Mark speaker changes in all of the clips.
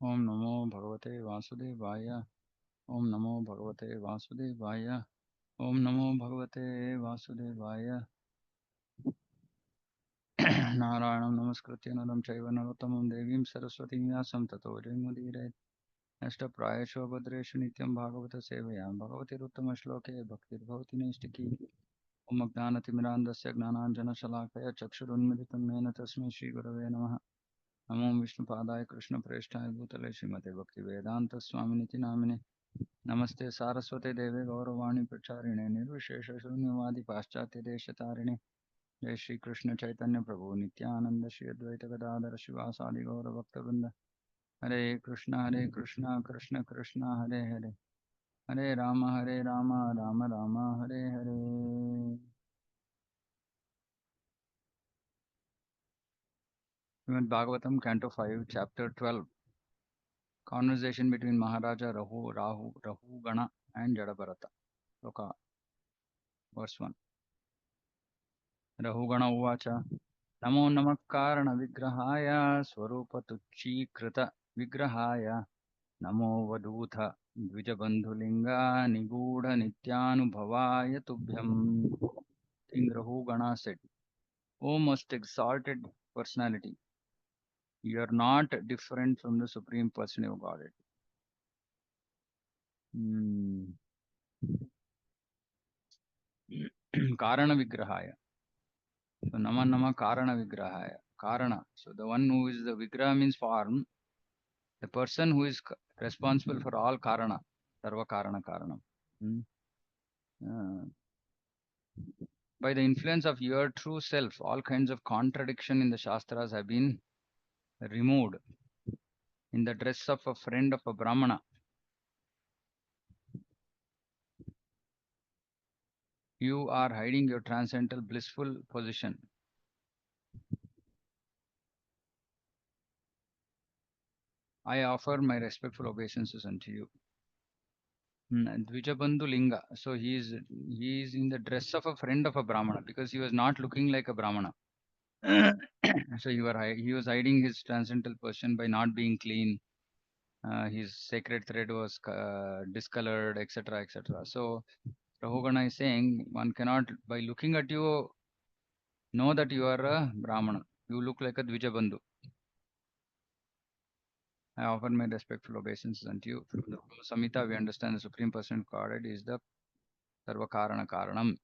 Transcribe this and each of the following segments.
Speaker 1: ओम नमो भगवते वासुदेवाय। ओम नमो भगवते वासुदेवाय। ओम नमो भगवते वासुदेवाय। नारायणं नमस्कृत्य नरं चैव नरोत्तमं देवीं सरस्वतीं व्यासं ततो जयमुदीरयेत्। नष्टप्रायेषु भद्रेषु नित्यं भागवत सेवया भगवतिरुत्तमश्लोके भक्तिर्भवति नैष्टिकी। ओम ज्ञानतिमिरान्धस्य ज्ञानाञ्जनशलाकया चक्षुरुन्मिलितं येन तस्मै श्रीगुरवे नमः। नमो विष्णुपादाय कृष्णप्रेष्ठाय भूतले श्रीमते भक्तिवेदान्तस्वामिनिति नामिने। नमस्ते सारस्वते देवे गौरवाणी प्रचारिणे निर्विशेष शून्यवादी पाश्चात्य देशतारिणे। जय श्री कृष्ण चैतन्य प्रभु नित्यानंद श्री अद्वैत गदाधर शिवासादि गौर भक्तवृंद। हरे कृष्ण कृष्ण कृष्ण हरे हरे। हरे Ram Ram Ram Hare Hare. Srimad Bhagavatam, Canto 5, Chapter 12. Conversation between Maharaja Rahu Gana and Jadabharata. Loka, verse 1. Rahugana Uvacha Namo Namah Karana Vigrahaya Swarupatuchīkrita Vigrahaya Namo Vadutha Dvijabandhulinga Nigudha Nityanubhavaya Tubhyam. King Rahugana said, O most exalted personality, you are not different from the Supreme Personality of Godhead. Karana Vigrahaya. So Nama Nama Karana Vigrahaya. Karana. So the one who is the Vigraha means form. The person who is responsible for all Karana. Sarva Karana Karanam. Hmm. Uh, by the influence of your true self, all kinds of contradiction in the Shastras have been removed. In the dress of a friend of a Brahmana, you are hiding your transcendental blissful position. I offer my respectful obeisances unto you. Dvijabandhu Linga. So he is in the dress of a friend of a Brahmana because he was not looking like a Brahmana. So he was hiding his transcendental position by not being clean. His sacred thread was discolored, etc., etc. So Rahugana is saying one cannot, by looking at you, know that you are a Brahmana. You look like a Dvijabandhu. I offer my respectful obeisances unto you. From the Samhita, we understand the Supreme Person of Godhead is the Sarvakarana Karanam.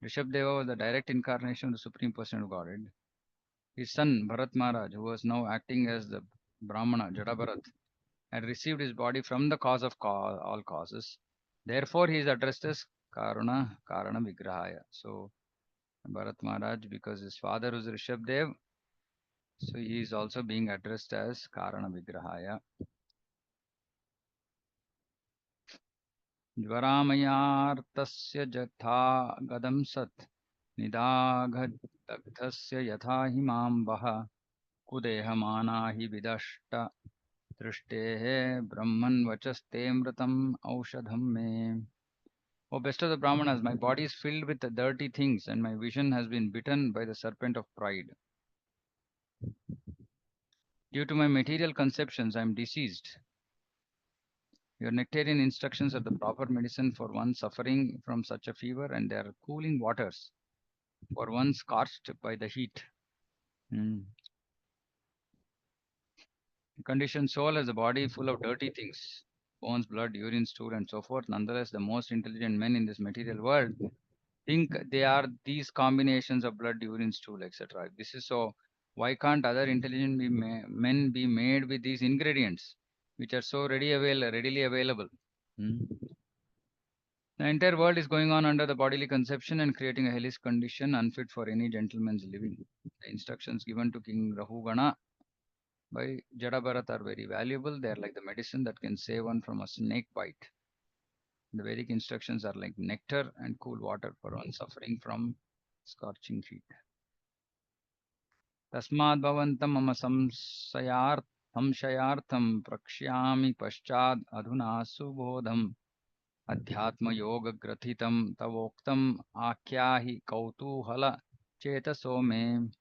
Speaker 1: Rishabdeva was the direct incarnation of the Supreme Person of Godhead. His son, Bharat Maharaj, who was now acting as the Brahmana, Jadabharat, had received his body from the cause of all causes. Therefore, he is addressed as Karana Vigrahaya. So, Bharat Maharaj, because his father was Rishabdev, so he is also being addressed as Karana Vigrahaya. ज्वरामयार्तस्य जथा गदं सत् निदाघदग्धस्य यथा हिमाम्बः कुदेहमाना हि विदष्ट दृष्टेः ब्रह्मन्वचस्तेऽमृतम् औषधं मे. O best of the Brahmanas, my body is filled with dirty things and my vision has been bitten by the serpent of pride. Due to my material conceptions, I am diseased. Your nectarian instructions are the proper medicine for one suffering from such a fever, and they are cooling waters for one scorched by the heat. Mm. The conditioned soul has a body full of dirty things, bones, blood, urine, stool, and so forth. Nonetheless, the most intelligent men in this material world think they are these combinations of blood, urine, stool, etc. This is so. Why can't other intelligent men be made with these ingredients, which are so readily available? Hmm. The entire world is going on under the bodily conception and creating a hellish condition unfit for any gentleman's living. The instructions given to King Rahugana by Jadabharat are very valuable. They are like the medicine that can save one from a snake bite. The Vedic instructions are like nectar and cool water for one suffering from scorching heat. Tasmad bhavantam mama samshayartham prakshyami paschad adhuna subodham अध्यात्म योग ग्रथितम तवोक्तम आख्याहि कौतूहल चेतसो में.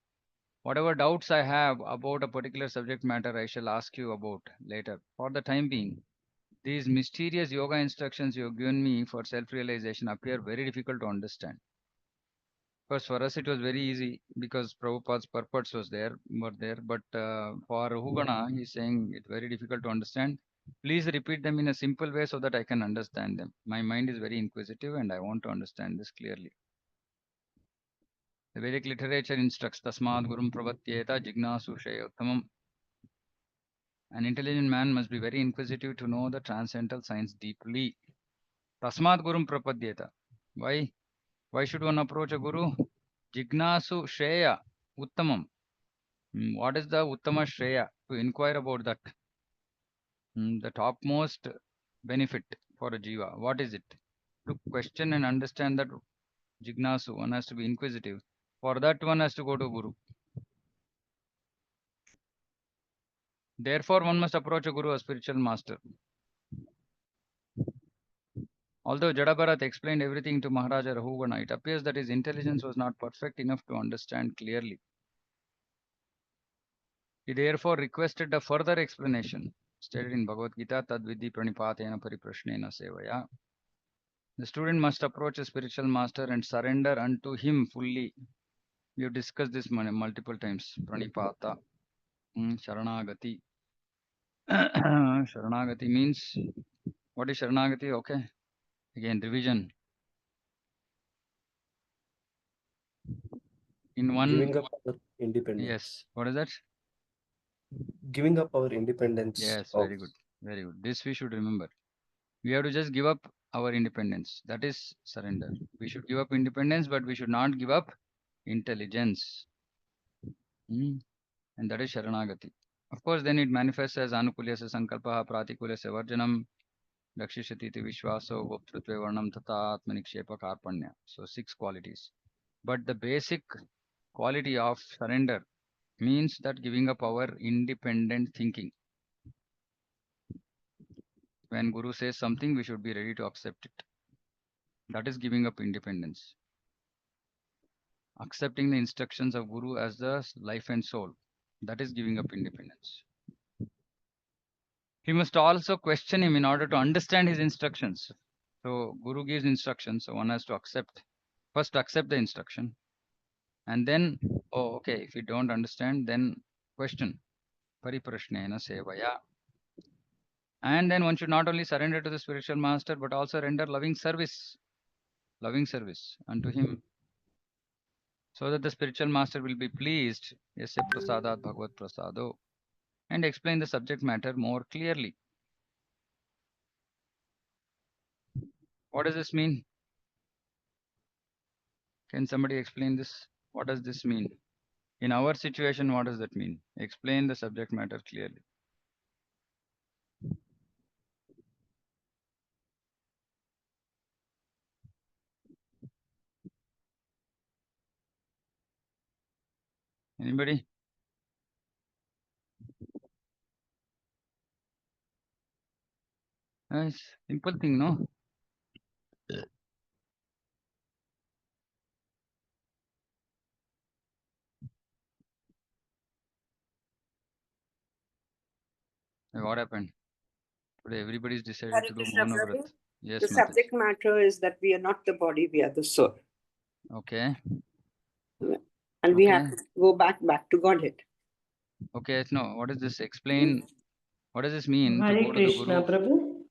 Speaker 1: Whatever doubts I have about a particular subject matter, I shall ask you about later. For the time being, these mysterious yoga instructions you have given me for self-realization appear very difficult to understand. Because for us it was very easy because Prabhupada's purports were there, but for Hugana, he's saying it very difficult to understand. Please repeat them in a simple way so that I can understand them. My mind is very inquisitive and I want to understand this clearly. The Vedic literature instructs Tasmad Gurum Pravatyeta Jignasu Shayottamam. An intelligent man must be very inquisitive to know the transcendental science deeply. Tasmad Gurum Prapadyeta. Why? Why should one approach a guru? Jignasu Shreya Uttamam. What is the Uttama Shreya? To inquire about that. The topmost benefit for a jiva. What is it? To question and understand that Jignasu, one has to be inquisitive. For that, one has to go to Guru. Therefore, one must approach a Guru, a spiritual master. Although Jadabharat explained everything to Maharaja Rahugana, it appears that his intelligence was not perfect enough to understand clearly. He therefore requested a further explanation, stated in Bhagavad Gita, Tadvidhi Pranipatena Pariprashnena Sevaya. The student must approach a spiritual master and surrender unto him fully. We have discussed this multiple times. Pranipata, Sharanagati. Sharanagati means, what is Sharanagati? Okay. Again, revision. In one,
Speaker 2: Giving up our independence.
Speaker 1: yes. What is that?
Speaker 2: Giving up our independence
Speaker 1: Yes,
Speaker 2: of
Speaker 1: very good. Very good. This we should remember. We have to just give up our independence. That is surrender. We should give up independence, but we should not give up intelligence. And that is Sharanagati. Of course, then it manifests as Anukulyasya Sankalpaha Pratikulyasya Varjanam Dakshishati Vishwaso Voptrutve Varnam Tata Atmanikshepa Karpanya. So 6 qualities. But the basic quality of surrender means that giving up our independent thinking. When Guru says something, we should be ready to accept it. That is giving up independence. Accepting the instructions of Guru as the life and soul. That is giving up independence. He must also question him in order to understand his instructions. So Guru gives instructions, so one has to first accept the instruction. And then, oh, okay, if you don't understand, then question. Pariprashnena sevaya. And then one should not only surrender to the spiritual master, but also render loving service unto him, so that the spiritual master will be pleased, yasya prasadat bhagavad prasado, and explain the subject matter more clearly. What does this mean? Can somebody explain this? What does this mean? In our situation, what does that mean? Explain the subject matter clearly. Anybody? Nice. Simple thing, no? What happened? Today everybody's decided
Speaker 3: Hare
Speaker 1: to do
Speaker 3: Krishna
Speaker 1: Mauna
Speaker 3: Prabhu.
Speaker 1: Vrat. Yes,
Speaker 3: The
Speaker 1: Mataji.
Speaker 3: subject matter is that we are not the body, we are the soul.
Speaker 1: Okay.
Speaker 3: And we
Speaker 1: Okay.
Speaker 3: have to go back to Godhead.
Speaker 1: Okay, no. What does this explain? What does this mean to
Speaker 4: Hare
Speaker 1: go to the
Speaker 4: Krishna,
Speaker 1: Guru?
Speaker 4: Prabhu.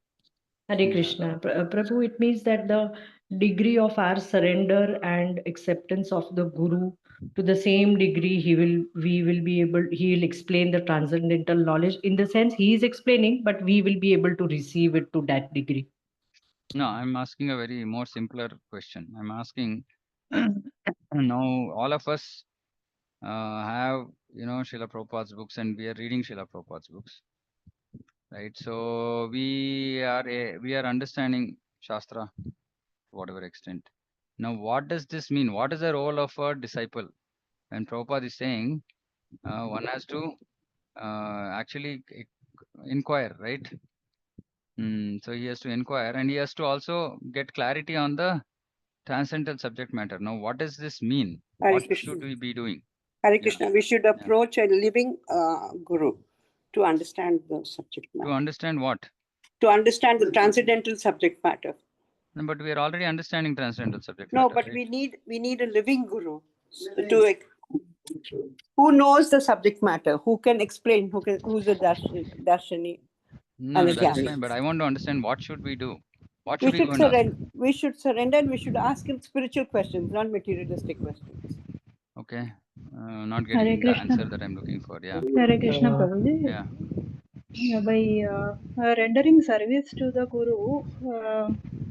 Speaker 4: Hare
Speaker 1: Yeah.
Speaker 4: Krishna. Prabhu, it means that the degree of our surrender and acceptance of the Guru, to the same degree he will explain the transcendental knowledge. In the sense he is explaining, but we will be able to receive it to that degree.
Speaker 1: No, I'm asking a very more simpler question. I'm asking now all of us have, Srila Prabhupada's books and we are reading Srila Prabhupada's books, right? So we are understanding Shastra to whatever extent. Now, what does this mean? What is the role of a disciple? When Prabhupada is saying one has to actually inquire, right? So he has to inquire and he has to also get clarity on the transcendental subject matter. Now, what does this mean?
Speaker 3: Hare
Speaker 1: What
Speaker 3: Krishna.
Speaker 1: should we be doing?
Speaker 3: Hare Krishna, we should approach a living guru to understand the subject
Speaker 1: To
Speaker 3: matter.
Speaker 1: understand what?
Speaker 3: To understand the transcendental subject matter.
Speaker 1: No, but we are already understanding transcendental subject
Speaker 3: No,
Speaker 1: matter.
Speaker 3: but
Speaker 1: right?
Speaker 3: we need a living guru to who knows the subject matter, who can explain, who's a darshani.
Speaker 1: No,
Speaker 3: And
Speaker 1: no, that is
Speaker 3: again,
Speaker 1: fine. But I want to understand what should we do? What
Speaker 3: we
Speaker 1: should we
Speaker 3: should
Speaker 1: go and ask?
Speaker 3: surrender. We should surrender, and we should ask him spiritual questions, not materialistic questions.
Speaker 1: Okay. Not
Speaker 5: Hare
Speaker 1: getting the
Speaker 5: Krishna.
Speaker 1: answer that I'm looking for. Yeah.
Speaker 5: Hare Krishna, Prabhuji.
Speaker 1: Yeah.
Speaker 5: By rendering service to the Guru,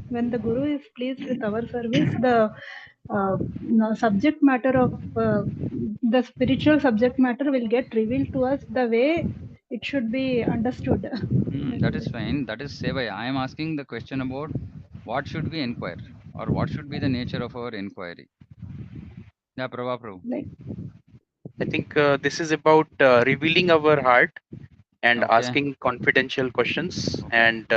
Speaker 5: when the Guru is pleased with our service, the subject matter of the spiritual subject matter will get revealed to us the way it should be understood.
Speaker 1: That is fine. That is Sevaya. I am asking the question about what should we inquire or what should be the nature of our inquiry. Yeah, Prabhu.
Speaker 5: Like,
Speaker 6: I think this is about revealing our heart and
Speaker 1: Okay.
Speaker 6: asking confidential questions.
Speaker 1: Okay.
Speaker 6: And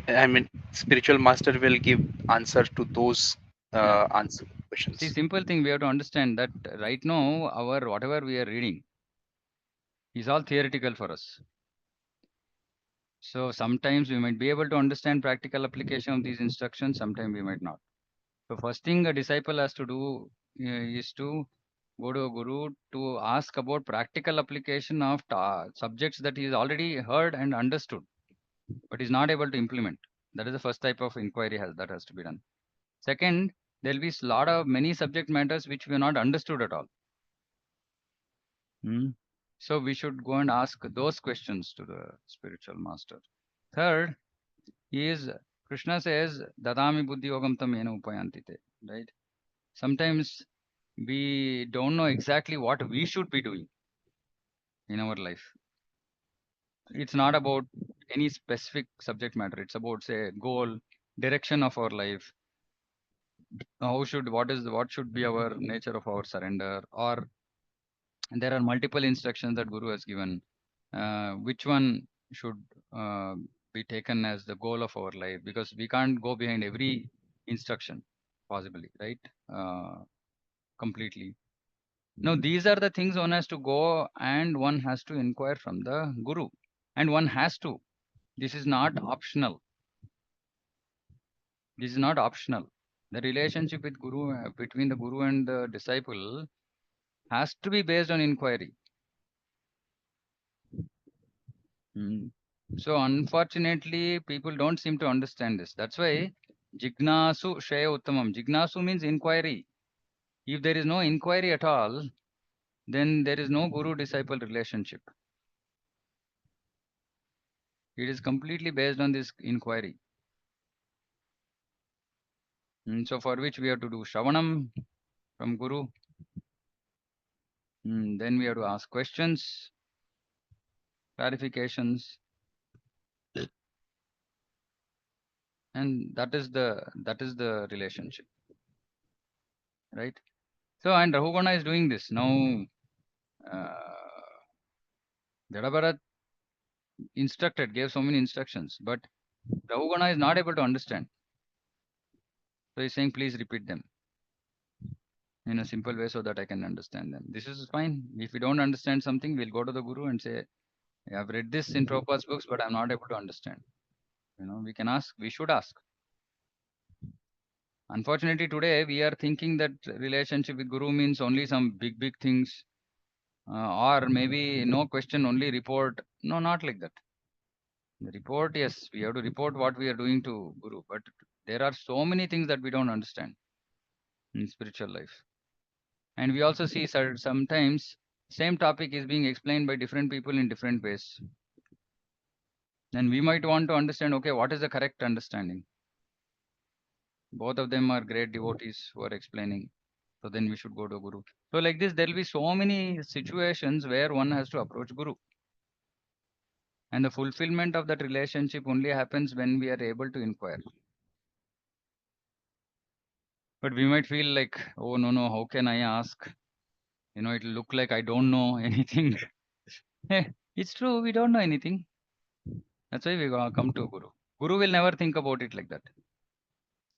Speaker 6: I mean, spiritual master will give answer to those answer
Speaker 1: See,
Speaker 6: questions.
Speaker 1: simple thing we have to understand that right now our whatever we are reading is all theoretical for us. So sometimes we might be able to understand practical application of these instructions, sometimes we might not. So first thing a disciple has to do is to go to a guru to ask about practical application of subjects that he has already heard and understood, but is not able to implement. That is the first type of inquiry that has to be done. Second, there will be lot of many subject matters which we have not understood at all. So we should go and ask those questions to the spiritual master. Third is Krishna says, Dadami buddhi yogam tam yena upayantite. Right? Sometimes we don't know exactly what we should be doing in our life. It's not about any specific subject matter. It's about, say, goal, direction of our life. What should be our nature of our surrender, or there are multiple instructions that Guru has given. Which one should be taken as the goal of our life? Because we can't go behind every instruction, possibly, right? Completely. No, these are the things one has to go and one has to inquire from the Guru. And one has to. This is not optional. This is not optional. The relationship with Guru, between the Guru and the disciple, has to be based on inquiry. So unfortunately, people don't seem to understand this. That's why Jignasu Shaya Uttamam. Jignasu means inquiry. If there is no inquiry at all, then there is no guru-disciple relationship. It is completely based on this inquiry. So for which we have to do Shravanam from Guru. Then we have to ask questions, clarifications. And that is the relationship. Right? So and Rahugana is doing this. Now Jadabharat gave so many instructions, but Rahugana is not able to understand. So he's saying, please repeat them in a simple way so that I can understand them. This is fine. If we don't understand something, we'll go to the Guru and say, I've read this in Prabhupada's books, but I'm not able to understand. We can ask, we should ask. Unfortunately, today we are thinking that relationship with Guru means only some big, big things, or maybe no question, only report. No, not like that. The report, yes, we have to report what we are doing to Guru, but there are so many things that we don't understand in spiritual life. And we also see sometimes same topic is being explained by different people in different ways. And we might want to understand, okay, what is the correct understanding? Both of them are great devotees who are explaining. So then we should go to Guru. So like this, there will be so many situations where one has to approach Guru. And the fulfillment of that relationship only happens when we are able to inquire. But we might feel like, oh, no, how can I ask? It'll look like I don't know anything. It's true, we don't know anything. That's why we come to Guru. Guru will never think about it like that.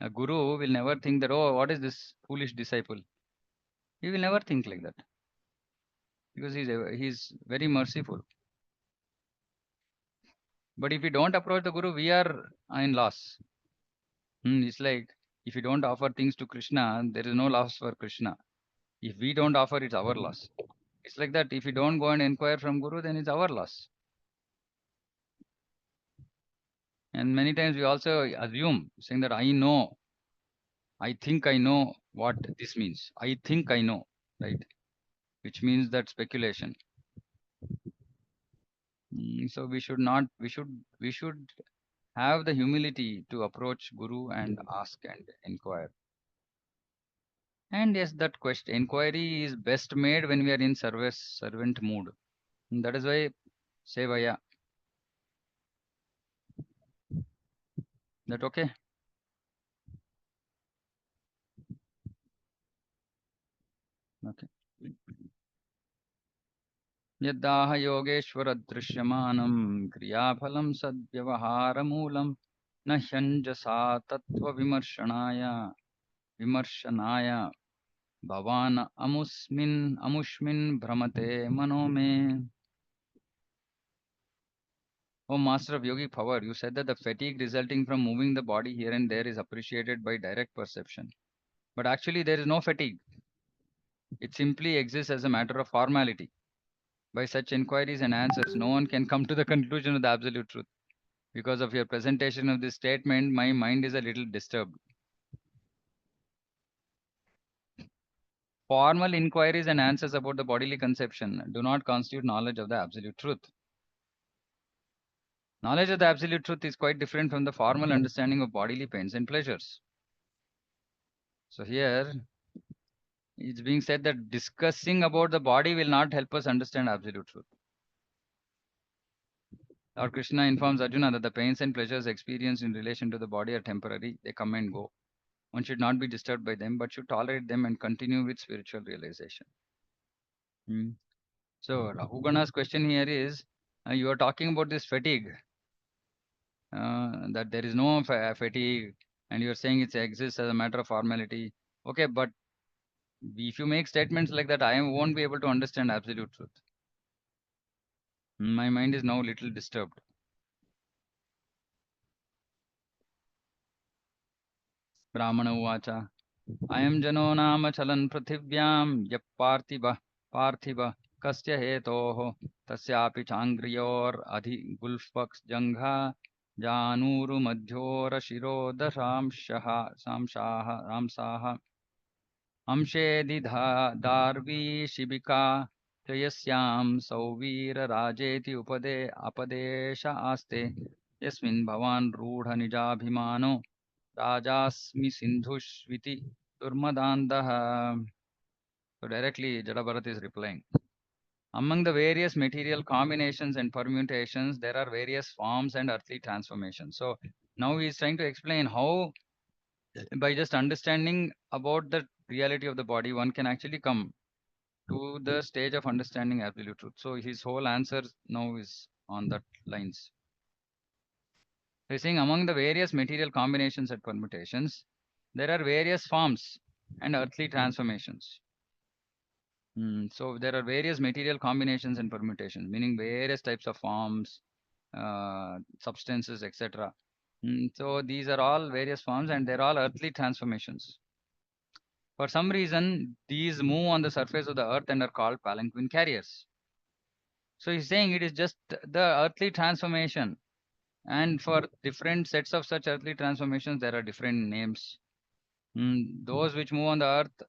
Speaker 1: A Guru will never think that, oh, what is this foolish disciple? He will never think like that. because he's very merciful. But if we don't approach the Guru, we are in loss. It's like if you don't offer things to Krishna, there is no loss for Krishna. If we don't offer, it's our loss. It's like that. If you don't go and inquire from Guru, then it's our loss. And many times we also assume, saying that I know, I think I know what this means. I think I know, right? Which means that speculation. So we should not, we should have the humility to approach Guru and ask and inquire. And yes, that question, inquiry is best made when we are in servant mood. And that is why Sevaya. That okay? Okay. यद्दाह Yogeshwar दृश्यमानं क्रियाफलं सद्व्यवहारमूलं न ह्यञ्जसा विमर्शनाय भवान् अमुष्मिन् भ्रमते मनो मे. O master of yogic power, you said that the fatigue resulting from moving the body here and there is appreciated by direct perception. But actually there is no fatigue. It simply exists as a matter of formality. By such inquiries and answers, no one can come to the conclusion of the absolute truth. Because of your presentation of this statement, my mind is a little disturbed. Formal inquiries and answers about the bodily conception do not constitute knowledge of the absolute truth. Knowledge of the absolute truth is quite different from the formal understanding of bodily pains and pleasures. So here, it's being said that discussing about the body will not help us understand absolute truth. Lord Krishna informs Arjuna that the pains and pleasures experienced in relation to the body are temporary, they come and go. One should not be disturbed by them, but should tolerate them and continue with spiritual realization. So Rahugana's question here is, you are talking about this fatigue, that there is no fatigue, and you are saying it exists as a matter of formality. Okay, but if you make statements like that, I won't be able to understand absolute truth. My mind is now little disturbed. Brahmana uvacha. Ayam jano nama chalan prathivyam yap parthiva kasya hetoho tasyapi changriyor adhi gulfaks jangha januru madhyora shiroda ramsaha amshedi darvi shibika prayasyam sauvira rajeti apadesha aste yasmin bhavan rudha nijabhimano Rajasmi Sindhushviti Durmadandaha. So directly Jadabharat is replying. Among the various material combinations and permutations, there are various forms and earthly transformations. So now he is trying to explain how, by just understanding about the reality of the body, one can actually come to the stage of understanding absolute truth. So his whole answer now is on that lines. So he's saying among the various material combinations and permutations, there are various forms and earthly transformations. So there are various material combinations and permutations, meaning various types of forms, substances, etc. So these are all various forms and they're all earthly transformations. For some reason, these move on the surface of the earth and are called palanquin carriers. So he's saying it is just the earthly transformation. And for different sets of such earthly transformations, there are different names. Those which move on the earth,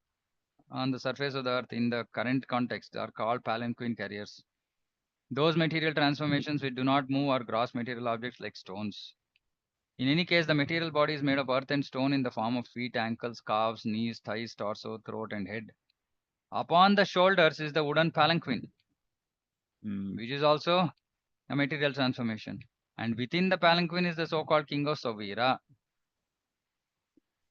Speaker 1: on the surface of the earth in the current context, are called palanquin carriers. Those material transformations which do not move are gross material objects like stones. In any case, the material body is made of earth and stone in the form of feet, ankles, calves, knees, thighs, torso, throat, and head. Upon the shoulders is the wooden palanquin, which is also a material transformation. And within the palanquin is the so-called king of Savira.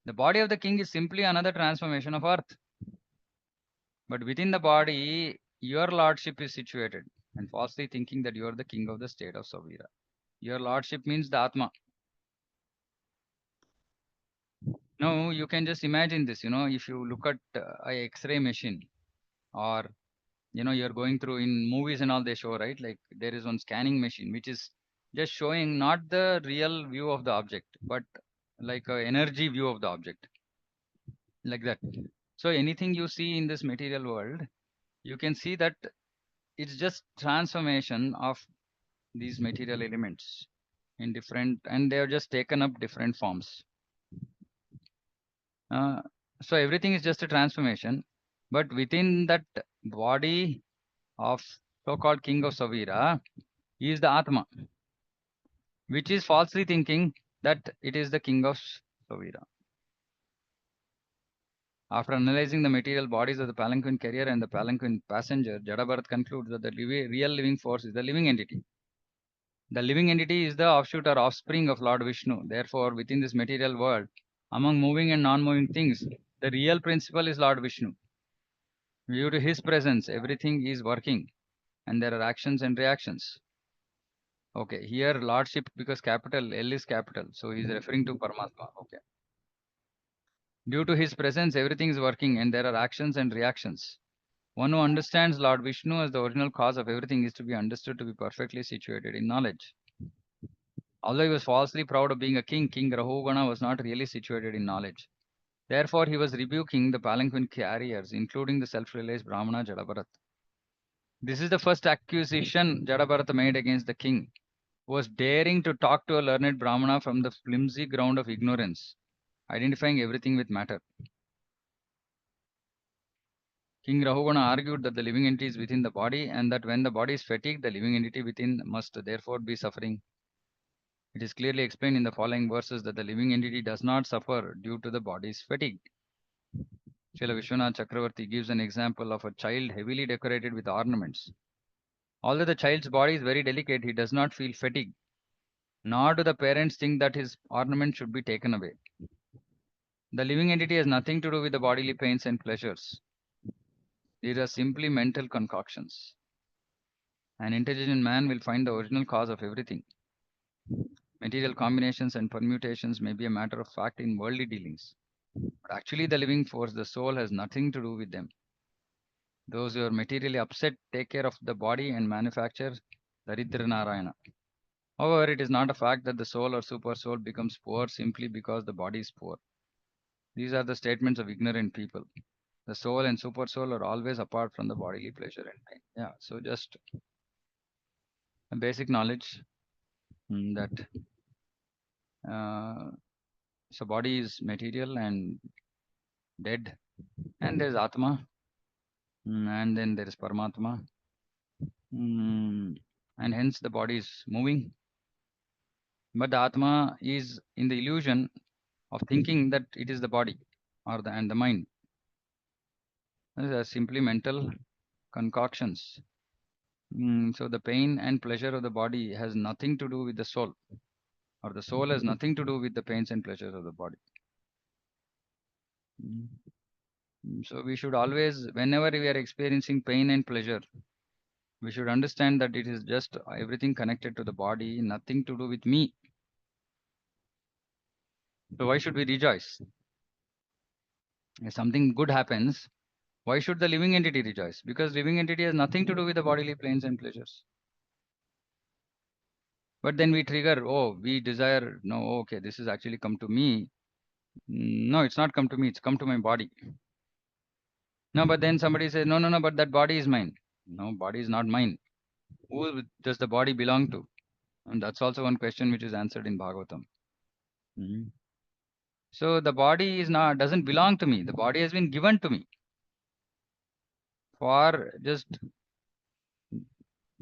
Speaker 1: The body of the king is simply another transformation of earth. But within the body, your lordship is situated, and falsely thinking that you are the king of the state of Savira. Your lordship means the Atma. Now, you can just imagine this, if you look at a X-ray machine or you're going through in movies and all they show, right? Like there is one scanning machine which is just showing not the real view of the object, but like a energy view of the object, like that. So anything you see in this material world, you can see that it's just transformation of these material elements in different, and they have just taken up different forms. Uh, so everything is just a transformation, but within that body of so-called king of Savira is the Atma, which is falsely thinking that it is the king of Savira. After analyzing the material bodies of the palanquin carrier and the palanquin passenger, Jadabharat concludes that the real living force is the living entity. The living entity is the offshoot or offspring of Lord Vishnu. Therefore, within this material world, among moving and non-moving things, the real principle is Lord Vishnu. Due to his presence, everything is working and there are actions and reactions. Okay, here Lordship, because capital L is capital, so he is referring to Paramatma. Okay. Due to his presence, everything is working and there are actions and reactions. One who understands Lord Vishnu as the original cause of everything is to be understood to be perfectly situated in knowledge. Although he was falsely proud of being a king, King Rahugana was not really situated in knowledge. Therefore, he was rebuking the palanquin carriers, including the self-realized Brahmana Jadabharat. This is the first accusation Jadabharat made against the king, who was daring to talk to a learned Brahmana from the flimsy ground of ignorance, identifying everything with matter. King Rahugana argued that the living entity is within the body and that when the body is fatigued, the living entity within must therefore be suffering. It is clearly explained in the following verses that the living entity does not suffer due to the body's fatigue. Srila Vishwanath Chakravarti gives an example of a child heavily decorated with ornaments. Although the child's body is very delicate, he does not feel fatigue, nor do the parents think that his ornament should be taken away. The living entity has nothing to do with the bodily pains and pleasures. These are simply mental concoctions. An intelligent man will find the original cause of everything. Material combinations and permutations may be a matter of fact in worldly dealings, but actually the living force, the soul, has nothing to do with them. Those who are materially upset take care of the body and manufacture Daridra Narayana. However, it is not a fact that the soul or super soul becomes poor simply because the body is poor. These are the statements of ignorant people. The soul and super soul are always apart from the bodily pleasure and pain. Yeah, so just a basic knowledge that so body is material and dead, and there is Atma, and then there is Paramatma, and hence the body is moving. But the Atma is in the illusion of thinking that it is the body or and the mind. These are simply mental concoctions. So the pain and pleasure of the body has nothing to do with the soul, or the soul has nothing to do with the pains and pleasures of the body. So we should always, whenever we are experiencing pain and pleasure, we should understand that it is just everything connected to the body, nothing to do with me. So why should we rejoice? If something good happens, why should the living entity rejoice? Because living entity has nothing to do with the bodily pains and pleasures. But then we trigger, oh, we desire, no, okay, this is actually come to me. No, it's not come to me, it's come to my body. No, but then somebody says, no, no, no, but that body is mine. No, body is not mine. Who does the body belong to? And that's also one question which is answered in Bhagavatam. So the body is not, doesn't belong to me. The body has been given to me for just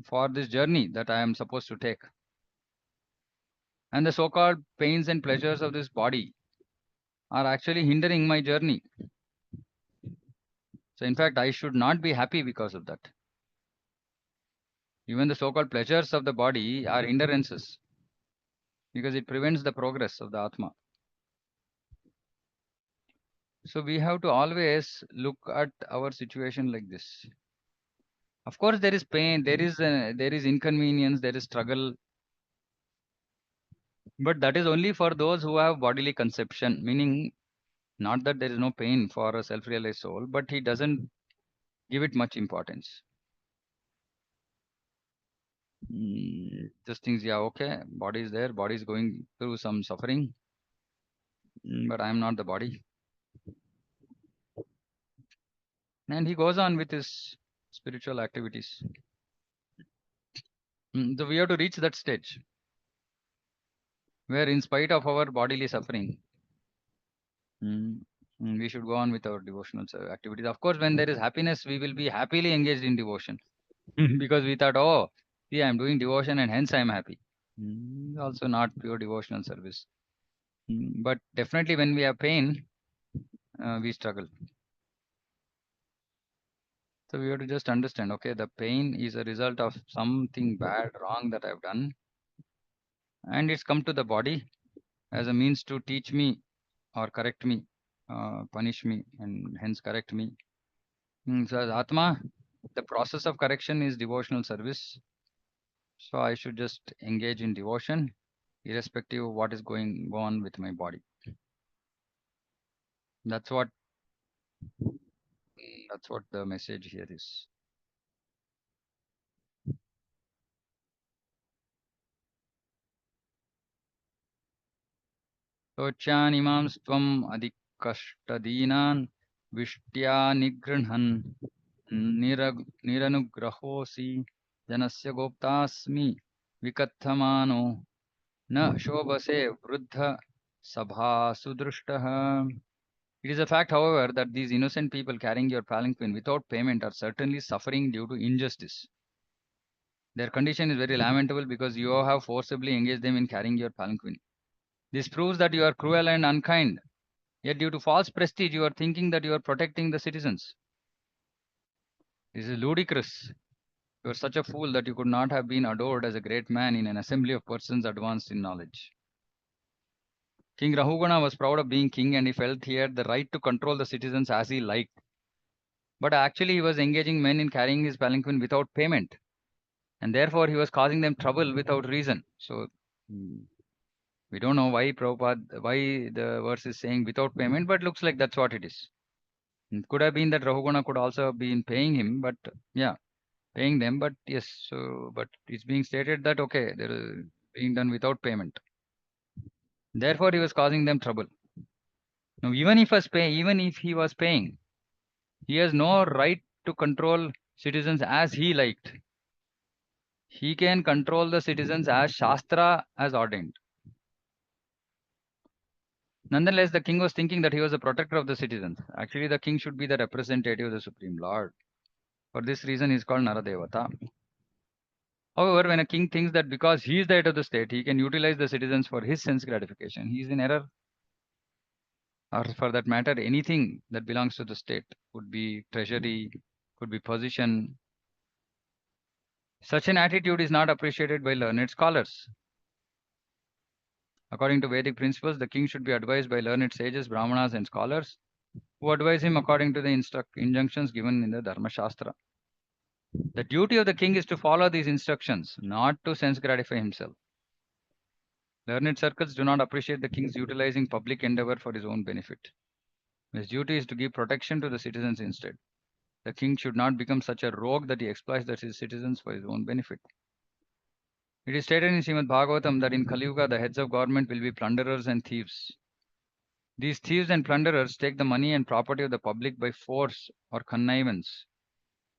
Speaker 1: for this journey that I am supposed to take. And the so-called pains and pleasures of this body are actually hindering my journey. So in fact, I should not be happy because of that. Even the so-called pleasures of the body are hindrances because it prevents the progress of the Atma. So we have to always look at our situation like this. Of course, there is pain, there is inconvenience, there is struggle, but that is only for those who have bodily conception, meaning not that there is no pain for a self-realized soul, but he doesn't give it much importance. Just thinks, yeah, okay, body is there, body is going through some suffering, but I am not the body. And he goes on with his spiritual activities. So we have to reach that stage where, in spite of our bodily suffering, we should go on with our devotional activities. Of course, when there is happiness, we will be happily engaged in devotion because we thought, oh, see, I am doing devotion and hence I am happy. Also, not pure devotional service. But definitely, when we have pain, we struggle. So we have to just understand, okay, the pain is a result of something bad, wrong that I've done, and it's come to the body as a means to teach me or correct me, punish me, and hence correct me. So as Atma, the process of correction is devotional service. So I should just engage in devotion, irrespective of what is going on with my body. That's what the message here is. Shochan imams tvam adikashtadīnan vishtya nigranhan niranugrahosi janasya goptasmi vikathamano na shobase vruddha sabha sudrushtaha. It is a fact, however, that these innocent people carrying your palanquin without payment are certainly suffering due to injustice. Their condition is very lamentable because you have forcibly engaged them in carrying your palanquin. This proves that you are cruel and unkind. Yet due to false prestige, you are thinking that you are protecting the citizens. This is ludicrous. You are such a fool that you could not have been adored as a great man in an assembly of persons advanced in knowledge. King Rahugana was proud of being king and he felt he had the right to control the citizens as he liked. But actually he was engaging men in carrying his palanquin without payment. And therefore he was causing them trouble without reason. So we don't know why why the verse is saying without payment, but looks like that's what it is. It could have been that Rahugana could also have been paying him, but yeah, paying them, but yes, so but it's being stated that okay, there is being done without payment. Therefore, he was causing them trouble. Now, even if he was paying, he has no right to control citizens as he liked. He can control the citizens as Shastra has ordained. Nonetheless, the king was thinking that he was a protector of the citizens. Actually, the king should be the representative of the Supreme Lord. For this reason, he is called Naradevata. However, when a king thinks that because he is the head of the state, he can utilize the citizens for his sense gratification, he is in error. Or for that matter, anything that belongs to the state could be treasury, could be position. Such an attitude is not appreciated by learned scholars. According to Vedic principles, the king should be advised by learned sages, brahmanas, and scholars who advise him according to the injunctions given in the Dharma Shastra. The duty of the king is to follow these instructions, not to sense gratify himself. Learned circles do not appreciate the king's utilizing public endeavor for his own benefit. His duty is to give protection to the citizens instead. The king should not become such a rogue that he exploits his citizens for his own benefit. It is stated in Srimad Bhagavatam that in Kali Yuga the heads of government will be plunderers and thieves. These thieves and plunderers take the money and property of the public by force or connivance.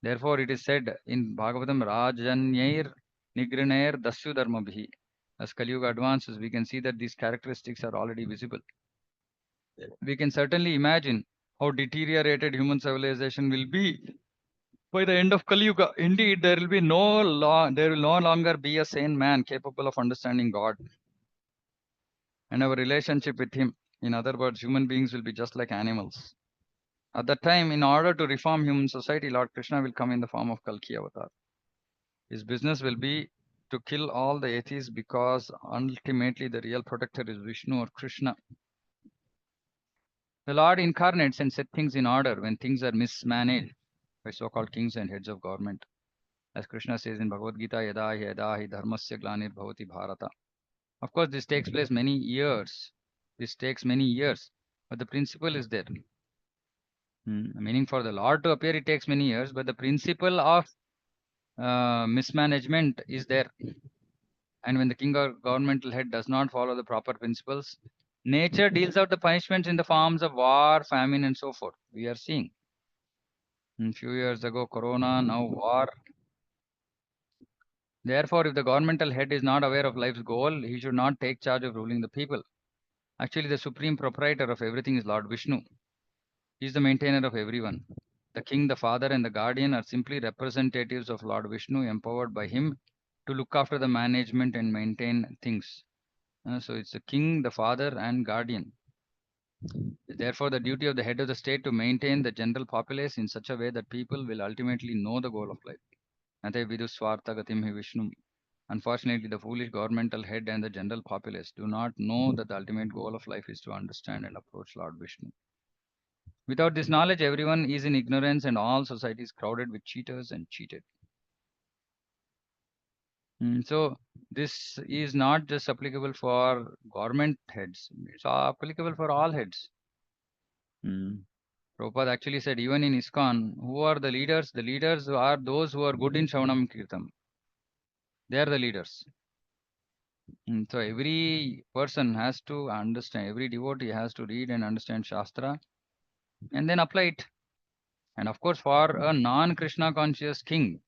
Speaker 1: Therefore, it is said in Bhagavatam, Rajanyair Nigrinair Dasyu Dharmabhi. As Kali Yuga advances, we can see that these characteristics are already visible. We can certainly imagine how deteriorated human civilization will be by the end of Kali Yuga. Indeed, there will no longer be a sane man capable of understanding God and our relationship with Him. In other words, human beings will be just like animals. At that time, in order to reform human society, Lord Krishna will come in the form of Kalki Avatar. His business will be to kill all the atheists because ultimately the real protector is Vishnu or Krishna. The Lord incarnates and set things in order when things are mismanaged by so-called kings and heads of government. As Krishna says in Bhagavad Gita, yada hi dharmasya glanir bhavati bharata. Of course, this takes place many years. This takes many years, but the principle is there. Meaning for the Lord to appear, it takes many years, but the principle of mismanagement is there, and when the king or governmental head does not follow the proper principles, nature deals out the punishments in the forms of war, famine, and so forth. We are seeing. A few years ago, corona, now war. Therefore, if the governmental head is not aware of life's goal, he should not take charge of ruling the people. Actually, the supreme proprietor of everything is Lord Vishnu. He is the maintainer of everyone. The king, the father, and the guardian are simply representatives of Lord Vishnu, empowered by him to look after the management and maintain things. So it's the king, the father, and guardian. Therefore, the duty of the head of the state to maintain the general populace in such a way that people will ultimately know the goal of life. Nate vidu swartha gatim hi Vishnu. Unfortunately, the foolish governmental head and the general populace do not know that the ultimate goal of life is to understand and approach Lord Vishnu. Without this knowledge, everyone is in ignorance and all society is crowded with cheaters and cheated. So, this is not just applicable for government heads, it's applicable for all heads. Prabhupada actually said, even in ISKCON, who are the leaders? The leaders are those who are good in Shravanam Kirtam. They are the leaders. So every person has to understand, every devotee has to read and understand Shastra and then apply it. And of course, for a non-Krishna conscious king,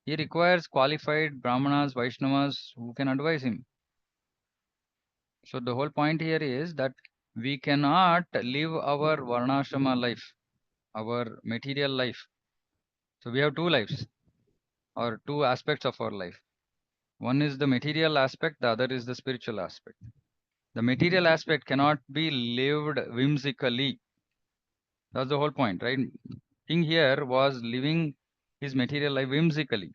Speaker 1: he requires qualified Brahmanas, Vaishnavas who can advise him. So the whole point here is that we cannot live our Varnashrama life, our material life. So we have two lives or two aspects of our life. One is the material aspect, the other is the spiritual aspect. The material aspect cannot be lived whimsically. That's the whole point, right? King here was living his material life whimsically.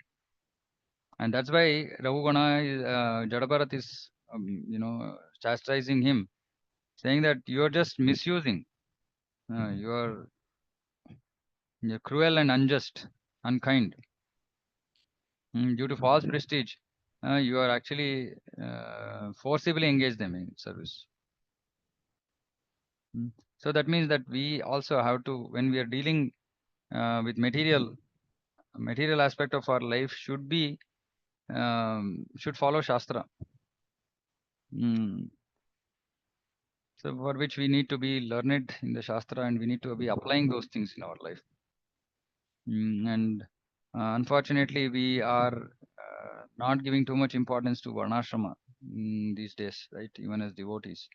Speaker 1: And that's why Raghugana, Jadabharat is, chastising him, saying that you're just misusing. You're cruel and unjust, unkind. Due to false prestige, you are actually forcibly engage them in service. So that means that we also have to, when we are dealing with material aspect of our life, should follow Shastra. So for which we need to be learned in the Shastra and we need to be applying those things in our life. And unfortunately, we are not giving too much importance to Varnashrama these days, right? Even as devotees.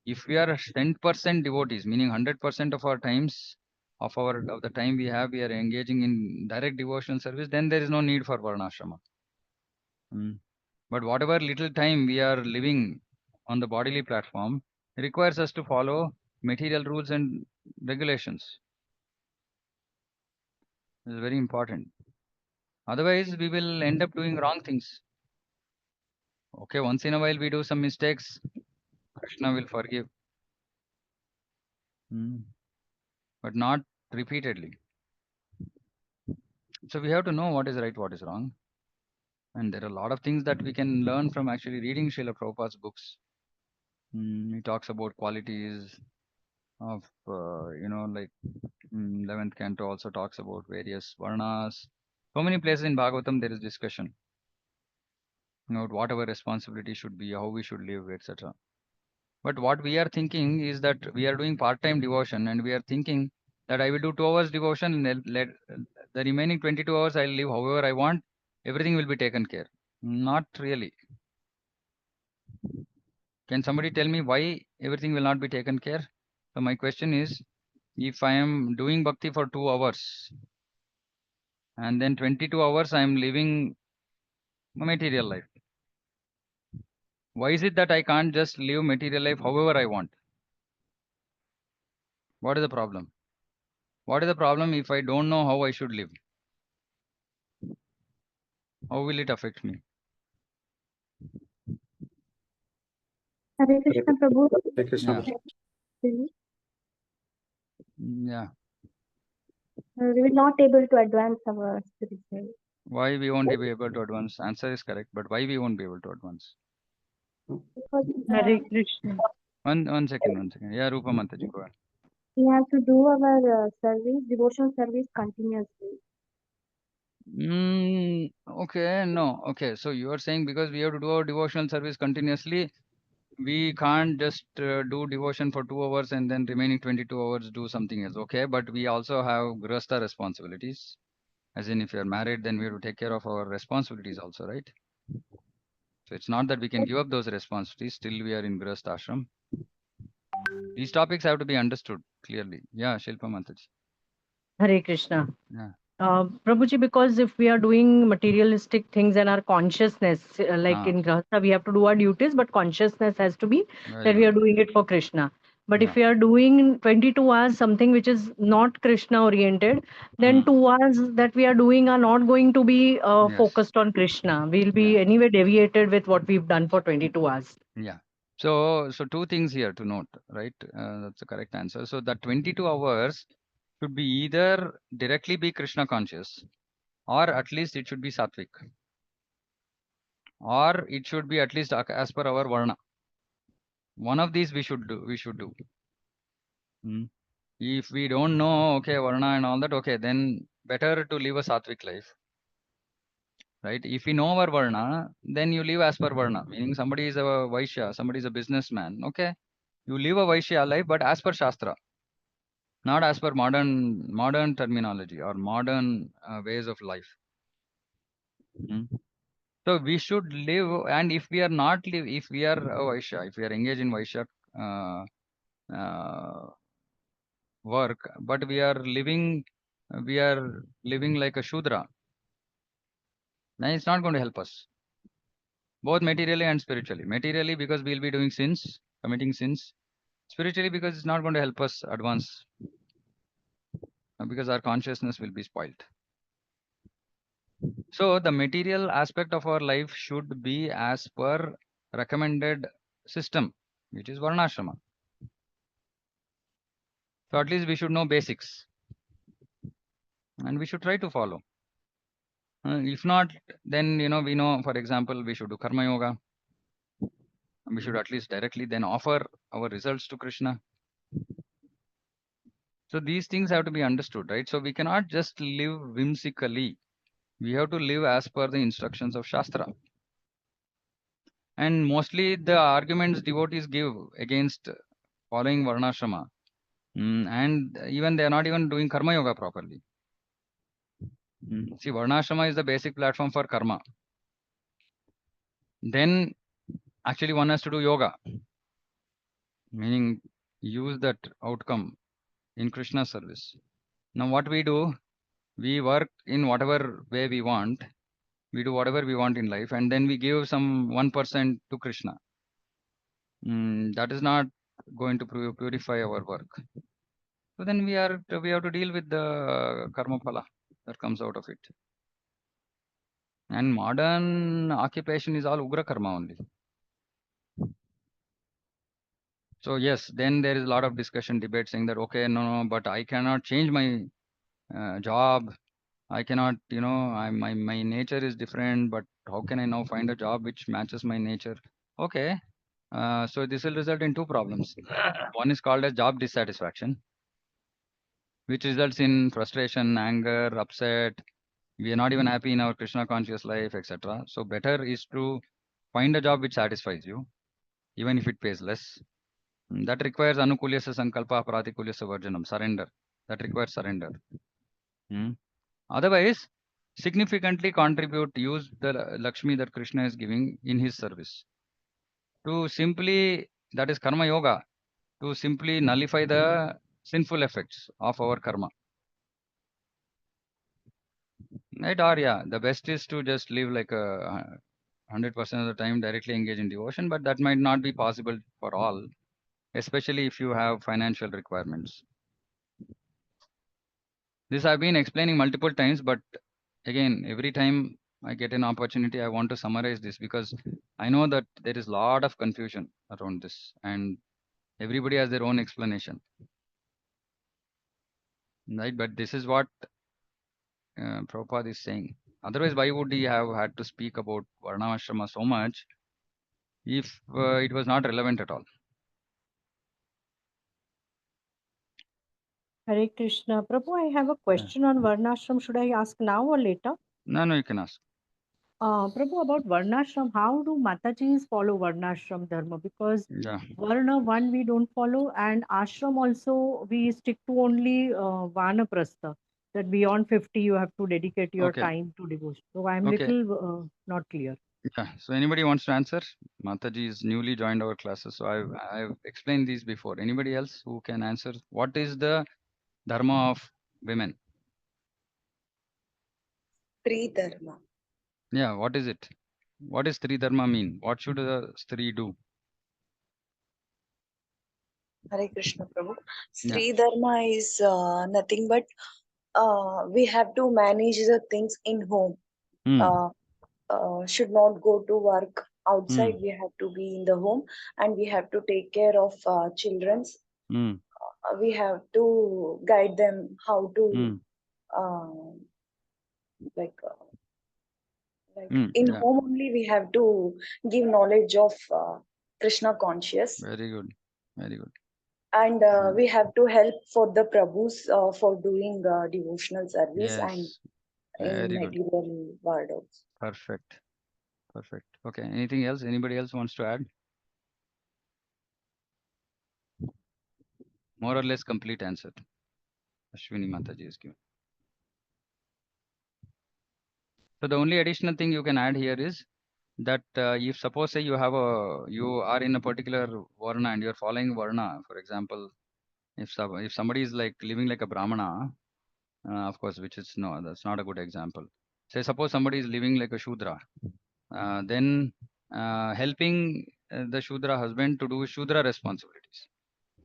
Speaker 1: If we are 10% devotees, meaning 100% of our times, of the time we have, we are engaging in direct devotional service, then there is no need for Varnashrama. But whatever little time we are living on the bodily platform requires us to follow material rules and regulations. This is very important. Otherwise, we will end up doing wrong things. Okay, once in a while we do some mistakes, Krishna will forgive. But not repeatedly. So we have to know what is right, what is wrong. And there are a lot of things that we can learn from actually reading Srila Prabhupada's books. He talks about qualities of, like 11th canto also talks about various varnas. So many places in Bhagavatam there is discussion about what our responsibility should be, how we should live, etc. But what we are thinking is that we are doing part-time devotion and we are thinking that I will do 2 hours devotion and the remaining 22 hours I'll live however I want. Everything will be taken care. Not really. Can somebody tell me why everything will not be taken care? So my question is, if I am doing bhakti for 2 hours and then 22 hours I am living a material life, why is it that I can't just live material life however I want? What is the problem? What is the problem if I don't know how I should live? How will it affect me?
Speaker 7: Hare Krishna Prabhu.
Speaker 2: Hare Krishna.
Speaker 1: Yeah. Yeah.
Speaker 7: We will not able to advance our spiritual.
Speaker 1: Why we won't be able to advance? Answer is correct, but why we won't be able to advance?
Speaker 7: Because
Speaker 4: Hare Krishna.
Speaker 1: One second. Yeah, Rupa Mataji, go ahead.
Speaker 7: we have to do our service, devotional service continuously.
Speaker 1: Okay, no. Okay, so you are saying because we have to do our devotional service continuously, we can't just do devotion for 2 hours and then remaining 22 hours do something else. Okay, but we also have grasta responsibilities. As in, if you are married, then we have to take care of our responsibilities also, right? So it's not that we can give up those responsibilities. Still, we are in grasta ashram. These topics have to be understood clearly. Yeah, Shilpa Mataji.
Speaker 4: Hare Krishna.
Speaker 1: Yeah.
Speaker 4: Prabhuji, because if we are doing materialistic things and our consciousness, like
Speaker 1: Ah,
Speaker 4: in Grahastha, we have to do our duties, but consciousness has to be
Speaker 1: very
Speaker 4: that we are
Speaker 1: good.
Speaker 4: doing it for Krishna. But
Speaker 1: Yeah.
Speaker 4: if we are doing 22 hours something which is not Krishna oriented, then
Speaker 1: Hmm.
Speaker 4: 2 hours that we are doing are not going to be
Speaker 1: Yes.
Speaker 4: focused on Krishna. We'll be
Speaker 1: Yeah.
Speaker 4: anyway deviated with what we've done for 22 hours.
Speaker 1: Yeah. So two things here to note, right? That's the correct answer. So that 22 hours should be either directly be Krishna conscious, or at least it should be sattvic, or it should be at least as per our varna. One of these we should do. We should do. Hmm. If we don't know, okay, varna and all that, okay, then better to live a sattvic life, right? If we know our varna, then you live as per varna. Meaning somebody is a Vaishya, somebody is a businessman. Okay, you live a Vaishya life, but as per Shastra, not as per modern terminology or modern ways of life. Hmm. So we should live, and if we are not live, if we are a Vaishya, if we are engaged in Vaishya uh, uh, work, but we are living like a Shudra, then it's not going to help us, both materially and spiritually. Materially, because we'll be doing sins, committing sins. Spiritually, because it's not going to help us advance, because our consciousness will be spoiled. So the material aspect of our life should be as per recommended system, which is Varnashrama. So at least we should know basics, and we should try to follow. If not, then we know, for example, we should do karma yoga. We should at least directly then offer our results to Krishna. So these things have to be understood, right? So we cannot just live whimsically. We have to live as per the instructions of Shastra. And mostly the arguments devotees give against following Varnashrama, and even they are not even doing karma yoga properly. See, Varnashrama is the basic platform for karma. Then actually one has to do yoga, meaning use that outcome in Krishna's service. Now what we do, we work in whatever way we want, we do whatever we want in life, and then we give some 1% to Krishna. That is not going to purify our work. So then we have to deal with the karma phala that comes out of it. And modern occupation is all ugra karma only. So yes, then there is a lot of discussion, debate saying that okay, no, but I cannot change my job. I cannot, my nature is different, but how can I now find a job which matches my nature? Okay, so this will result in two problems. One is called as job dissatisfaction, which results in frustration, anger, upset. We are not even happy in our Krishna conscious life, etc. So better is to find a job which satisfies you, even if it pays less. That requires anukulyasya sankalpa pratikulyasya varjanam, surrender. That requires surrender. Hmm. Otherwise, significantly contribute, use the Lakshmi that Krishna is giving in his service. To simply, that is karma yoga, to simply nullify the sinful effects of our karma. Right? Or yeah, the best is to just live like a 100% of the time directly engage in devotion, but that might not be possible for all, especially if you have financial requirements. This I've been explaining multiple times, but again, every time I get an opportunity, I want to summarize this because I know that there is a lot of confusion around this, and everybody has their own explanation, right? But this is what Prabhupada is saying. Otherwise, why would he have had to speak about Varnashrama so much if it was not relevant at all?
Speaker 4: Hare Krishna. Prabhu, I have a question on Varnashram. Should I ask now or later?
Speaker 1: No, you can ask.
Speaker 4: Prabhu, about Varnashram, how do Matajis follow Varnashram Dharma? Because
Speaker 1: Yeah.
Speaker 4: Varna, one, we don't follow, and Ashram also, we stick to only Vanaprastha, that beyond 50, you have to dedicate your
Speaker 1: Okay.
Speaker 4: time to devotion. So I'm
Speaker 1: Okay.
Speaker 4: little not clear.
Speaker 1: Yeah. So anybody wants to answer? Mataji is newly joined our classes, so I've explained these before. Anybody else who can answer? What is the dharma of women?
Speaker 8: Three Dharma.
Speaker 1: Yeah. What is it? What does Sri Dharma mean? What should a Sri do?
Speaker 8: Hare Krishna Prabhu.
Speaker 1: Yeah.
Speaker 8: Sri Dharma is nothing but we have to manage the things in home.
Speaker 1: Hmm.
Speaker 8: Should not go to work outside.
Speaker 1: Hmm.
Speaker 8: We have to be in the home, and we have to take care of children's.
Speaker 1: Hmm.
Speaker 8: We have to guide them how to
Speaker 1: Hmm.
Speaker 8: uh, like
Speaker 1: Hmm.
Speaker 8: in
Speaker 1: Yeah.
Speaker 8: home only. We have to give knowledge of Krishna conscious,
Speaker 1: Very good. Very good.
Speaker 8: and
Speaker 1: Hmm.
Speaker 8: we have to help for the Prabhus for doing devotional service and
Speaker 1: Yes.
Speaker 8: in
Speaker 1: Very good.
Speaker 8: material world also.
Speaker 1: Perfect. Perfect. Okay. Anything else? Anybody else wants to add? More or less complete answer. Ashwini Mataji is given. So the only additional thing you can add here is that if suppose say you are in a particular varna and you're following varna, for example, if somebody is like living like a brahmana, of course, which is no, that's not a good example. Say suppose somebody is living like a shudra, then helping the shudra husband to do shudra responsibilities.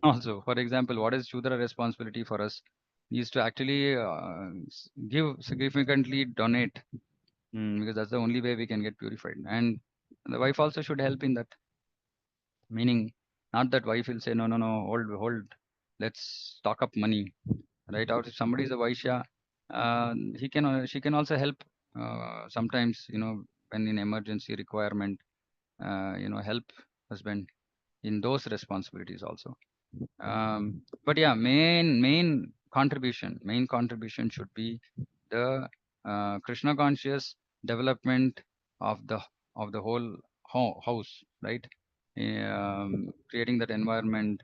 Speaker 1: Also, for example, what is shudra responsibility for us is to actually give significantly donate. Because that's the only way we can get purified. And the wife also should help in that. Meaning, not that wife will say, no, hold, let's stock up money, right? Or if somebody is a Vaishya, she can also help sometimes, when in emergency requirement, help husband in those responsibilities also. But yeah, main contribution should be the Krishna conscious development of the whole house, right? Creating that environment,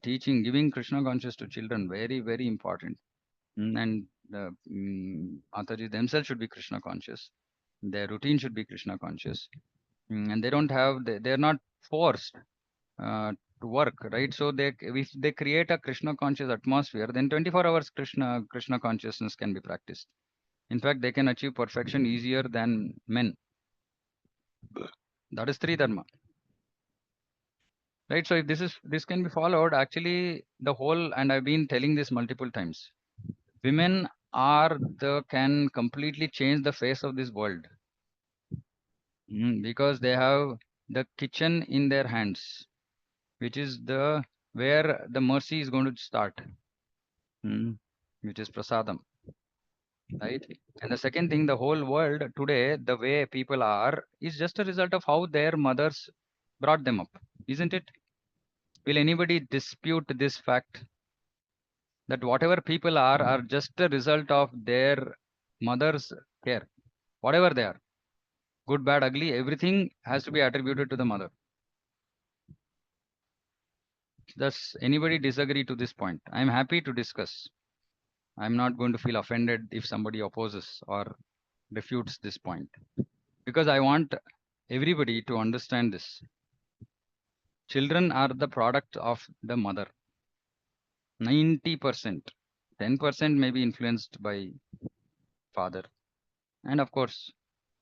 Speaker 1: teaching, giving Krishna conscious to children, very very important. And the Mataji themselves should be Krishna conscious. Their routine should be Krishna conscious, and they're not forced uh, to work, right? So if they create a Krishna conscious atmosphere, then 24 hours Krishna consciousness can be practiced. In fact, they can achieve perfection easier than men. That is Three Dharma, right? So if this can be followed, actually the whole, and I've been telling this multiple times, women can completely change the face of this world. Because they have the kitchen in their hands, which is the where the mercy is going to start. Which is prasadam, right? And the second thing, the whole world today, the way people are, is just a result of how their mothers brought them up, isn't it? Will anybody dispute this fact that whatever people are just a result of their mother's care, whatever they are, good, bad, ugly, everything has to be attributed to the mother. Does anybody disagree to this point? I'm happy to discuss. I'm not going to feel offended if somebody opposes or refutes this point, because I want everybody to understand this. Children are the product of the mother. 90%. 10% may be influenced by father. And of course,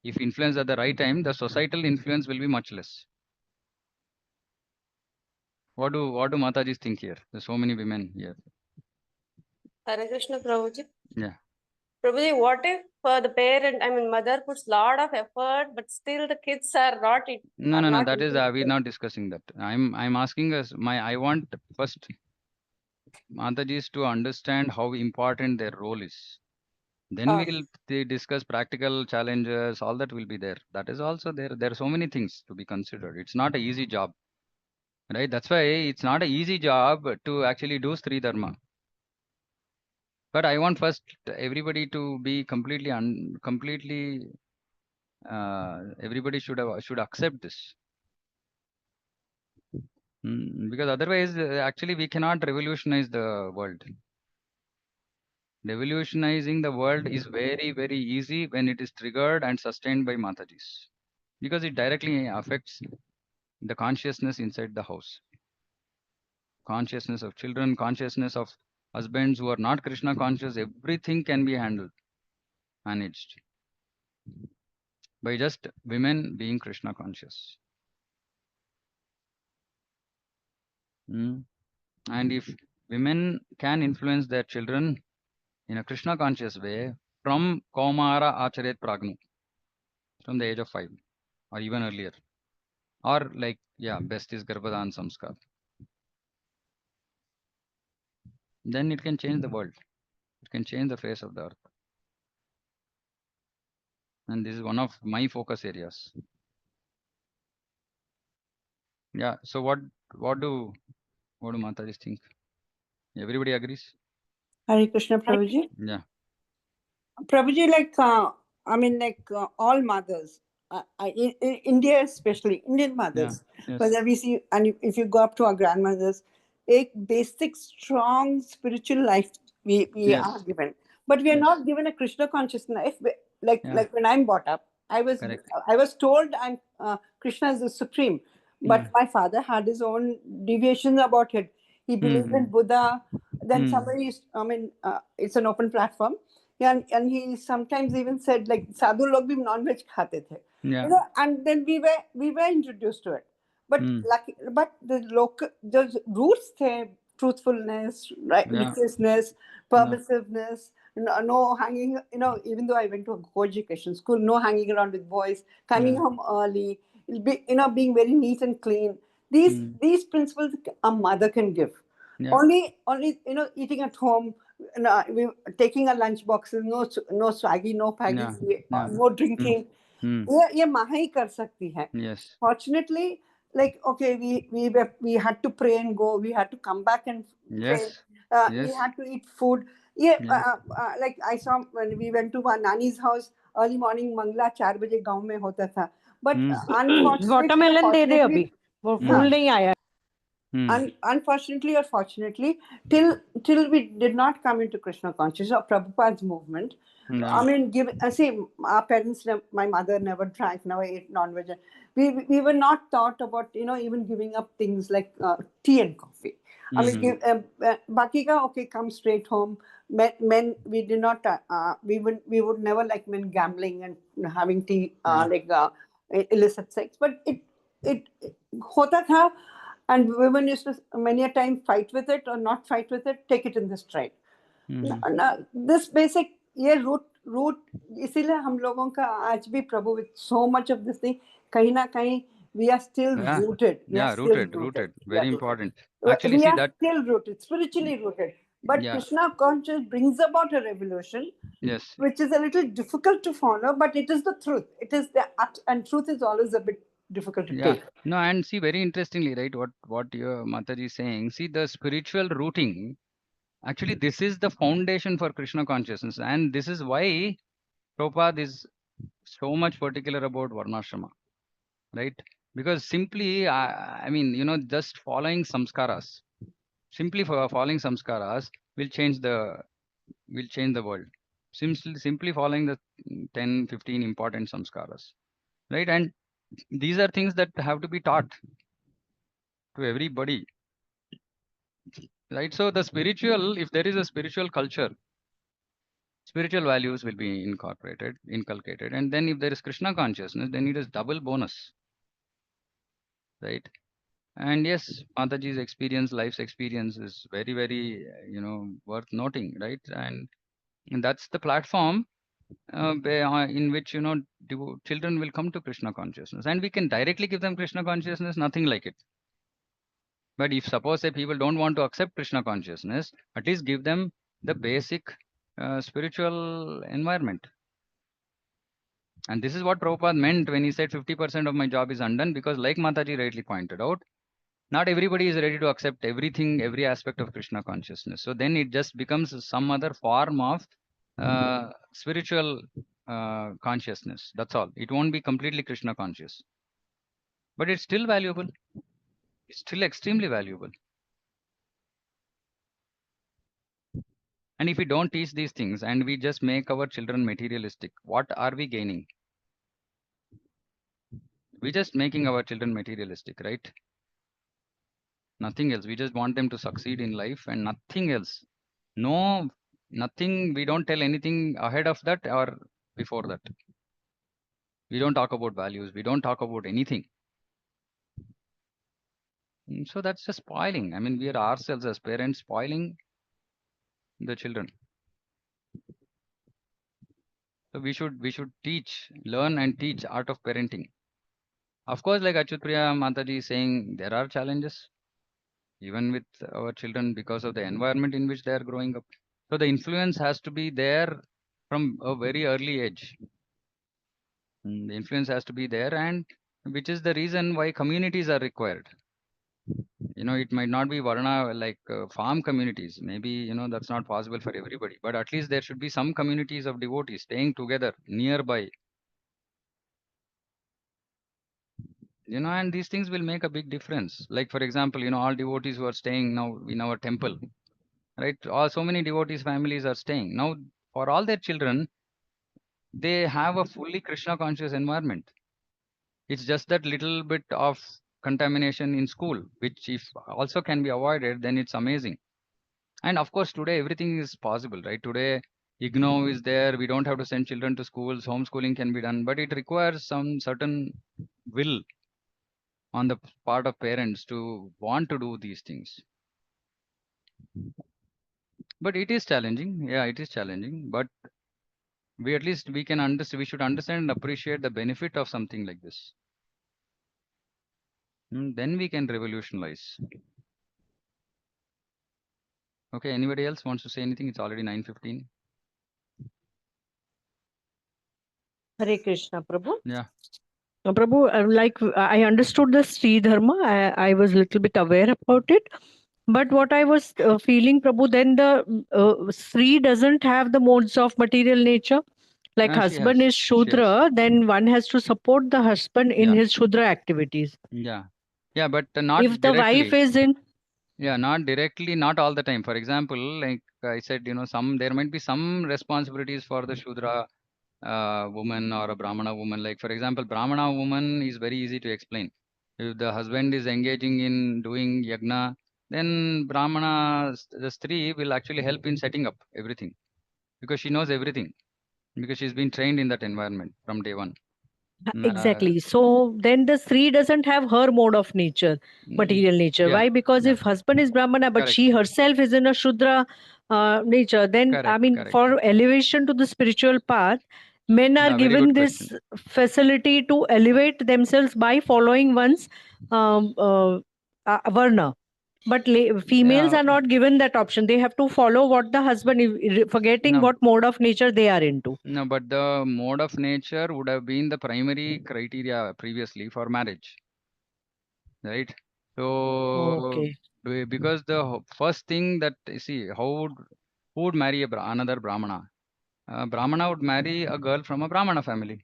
Speaker 1: if influenced at the right time, the societal influence will be much less. What do Matajis think here? There's so many women here.
Speaker 9: Hare Krishna Prabhuji.
Speaker 1: Yeah.
Speaker 9: Prabhuji, what if the parent, I mean mother puts lot of effort, but still the kids are not
Speaker 1: No. That is we're
Speaker 9: interested?
Speaker 1: not discussing that. I'm asking us. I want first Matajis to understand how important their role is. Then
Speaker 9: Oh,
Speaker 1: they discuss practical challenges. All that will be there. That is also there. There are so many things to be considered. It's not an easy job, right? That's why it's not an easy job to actually do Sri Dharma. But I want first everybody to be completely everybody should accept this. Because otherwise, actually, we cannot revolutionize the world. Revolutionizing the world is very, very easy when it is triggered and sustained by Matajis, because it directly affects the consciousness inside the house, consciousness of children, consciousness of husbands who are not Krishna conscious. Everything can be managed by just women being Krishna conscious. And if women can influence their children in a Krishna conscious way from Kaumara Acharet Pragnu, from the age of 5 or even earlier, or like, yeah, best is Garbhadan Samskar, then it can change the world. It can change the face of the earth. And this is one of my focus areas. Yeah. So what do Mataji think? Everybody agrees?
Speaker 3: Hare Krishna, Prabhuji.
Speaker 1: Yeah.
Speaker 3: Prabhuji, like, all mothers, India especially, Indian mothers,
Speaker 1: Yes.
Speaker 3: whether we see, and if you go up to our grandmothers, a basic, strong spiritual life we
Speaker 1: Yes.
Speaker 3: are given. But we are
Speaker 1: Yes.
Speaker 3: not given a Krishna conscious life. Like when I'm brought up,
Speaker 1: Correct.
Speaker 3: I was told Krishna is the supreme, but
Speaker 1: Yeah.
Speaker 3: my father had his own deviations about it. He believed in Buddha. Then somebody, it's an open platform. Yeah, and he sometimes even said like sadhu log bhi non-veg khate the.
Speaker 1: Yeah.
Speaker 3: You know, and then we were introduced to it. But but the roots the truthfulness, right,
Speaker 1: Yeah.
Speaker 3: righteousness, permissiveness, no hanging, even though I went to a co-education school, no hanging around with boys, coming home early, being very neat and clean. These principles a mother can give.
Speaker 1: Yeah.
Speaker 3: Only eating at home, taking a lunch boxes, no swaggy, no paggy,
Speaker 1: Yeah.
Speaker 3: no drinking. ये माँ ही कर सकती है.
Speaker 1: Yes.
Speaker 3: Fortunately, like, okay, we had to pray and go. We had to come back and pray.
Speaker 1: Yes.
Speaker 3: We
Speaker 1: Yes.
Speaker 3: had to eat food. Like I saw when we went to our Nani's house early morning, Mangla 4 बजे गांव में होता था. But unfortunately,
Speaker 4: watermelon दे दे अभी, वो फूल नहीं आया.
Speaker 3: Unfortunately or fortunately, till we did not come into Krishna consciousness or Prabhupada's movement. I mean, see, our parents, my mother never drank, never ate non-veg. We were not thought about, even giving up things like tea and coffee. I mean, Baki ka, okay, come straight home. Men, we did not, we would never like men gambling and having tea, illicit sex. But it hota tha, and women used to many a time fight with it or not fight with it, take it in the stride. This basic ये root इसीलिए हम लोगों का आज भी प्रभु with so much of this thing कहीं ना कहीं we are still rooted.
Speaker 1: Rooted. Very important. Actually,
Speaker 3: we
Speaker 1: see
Speaker 3: are
Speaker 1: that.
Speaker 3: Still rooted, spiritually rooted. But Krishna consciousness brings about a revolution.
Speaker 1: Yes.
Speaker 3: Which is a little difficult to follow, but it is the truth. It is and truth is always a bit difficult to take.
Speaker 1: No, and see, very interestingly, right, what your Mataji is saying, see, the spiritual rooting, actually, this is the foundation for Krishna consciousness. And this is why Prabhupada is so much particular about Varnashrama, right? Because simply, I mean, just following samskaras, simply for following samskaras will change the world. Simply following the 10, 15 important samskaras, right? And these are things that have to be taught to everybody, right? So the spiritual, if there is a spiritual culture, spiritual values will be inculcated, and then if there is Krishna consciousness, then it is double bonus, right? And yes, Mataji's life's experience is very, very, worth noting, right? And that's the platform in which, children will come to Krishna consciousness, and we can directly give them Krishna consciousness, nothing like it. But if suppose say people don't want to accept Krishna consciousness, at least give them the basic spiritual environment. And this is what Prabhupada meant when he said 50% of my job is undone, because like Mataji rightly pointed out, Not everybody is ready to accept everything, every aspect of Krishna consciousness. So then it just becomes some other form of spiritual consciousness. That's all. It won't be completely Krishna conscious, but it's still valuable. It's still extremely valuable. And if we don't teach these things and we just make our children materialistic, what are we gaining? We're just making our children materialistic, right? Nothing else. We just want them to succeed in life and nothing else. No, nothing. We don't tell anything ahead of that or before that. We don't talk about values. We don't talk about anything. So that's just spoiling. I mean, we are ourselves as parents spoiling the children. So we should teach, learn and teach art of parenting. Of course, like Achutpriya Mataji is saying, there are challenges even with our children because of the environment in which they are growing up. So the influence has to be there from a very early age. The influence has to be there, and which is the reason why communities are required. You know, it might not be Varna like farm communities. Maybe, you know, that's not possible for everybody, but at least there should be some communities of devotees staying together nearby. You know, and these things will make a big difference. Like, for example, you know, all devotees who are staying now in our temple, right? So many devotees families are staying now. For all their children, they have a fully Krishna conscious environment. It's just that little bit of contamination in school, which if also can be avoided, then it's amazing. And of course, today everything is possible, right? Today, IGNOU is there. We don't have to send children to schools. Homeschooling can be done, but it requires some certain will on the part of parents to want to do these things. But it is challenging. Yeah, it is challenging. But we at least we can understand. We should understand and appreciate the benefit of something like this. Then we can revolutionize. Okay, anybody else wants to say anything? It's already 9:15.
Speaker 4: Hare Krishna, Prabhu.
Speaker 1: Yeah.
Speaker 4: Prabhu, I understood the Sri Dharma. I was a little bit aware about it. But what I was feeling, Prabhu, then the Sri doesn't have the modes of material nature. Like
Speaker 1: She
Speaker 4: husband
Speaker 1: has.
Speaker 4: is Shudra, then one has to support the husband in
Speaker 1: Yeah.
Speaker 4: his Shudra activities.
Speaker 1: Yeah. Yeah, but not
Speaker 4: If the
Speaker 1: directly.
Speaker 4: wife is in...
Speaker 1: Yeah, not directly, not all the time. For example, like I said, you know, there might be some responsibilities for the Shudra woman or a Brahmana woman. Like, for example, Brahmana woman is very easy to explain. If the husband is engaging in doing yagna, then Brahmana, the Stree will actually help in setting up everything because she knows everything because she's been trained in that environment from day one.
Speaker 4: Exactly. So then the Sri doesn't have her mode of nature, material nature.
Speaker 1: Yeah,
Speaker 4: Why? Because
Speaker 1: yeah.
Speaker 4: if husband is Brahmana, but
Speaker 1: Correct.
Speaker 4: she herself is in a Shudra nature, then I
Speaker 1: Correct,
Speaker 4: mean,
Speaker 1: correct.
Speaker 4: for elevation to the spiritual path, men are
Speaker 1: Yeah, very
Speaker 4: given
Speaker 1: good
Speaker 4: this
Speaker 1: question.
Speaker 4: facility to elevate themselves by following one's Varna. But females
Speaker 1: Yeah,
Speaker 4: are not given that option. They have to follow what the husband is, forgetting
Speaker 1: no,
Speaker 4: what mode of nature they are into.
Speaker 1: no, but the mode of nature would have been the primary criteria previously for marriage, right? So,
Speaker 4: Okay.
Speaker 1: because the first thing that see, who would marry another Brahmana? Brahmana would marry a girl from a Brahmana family,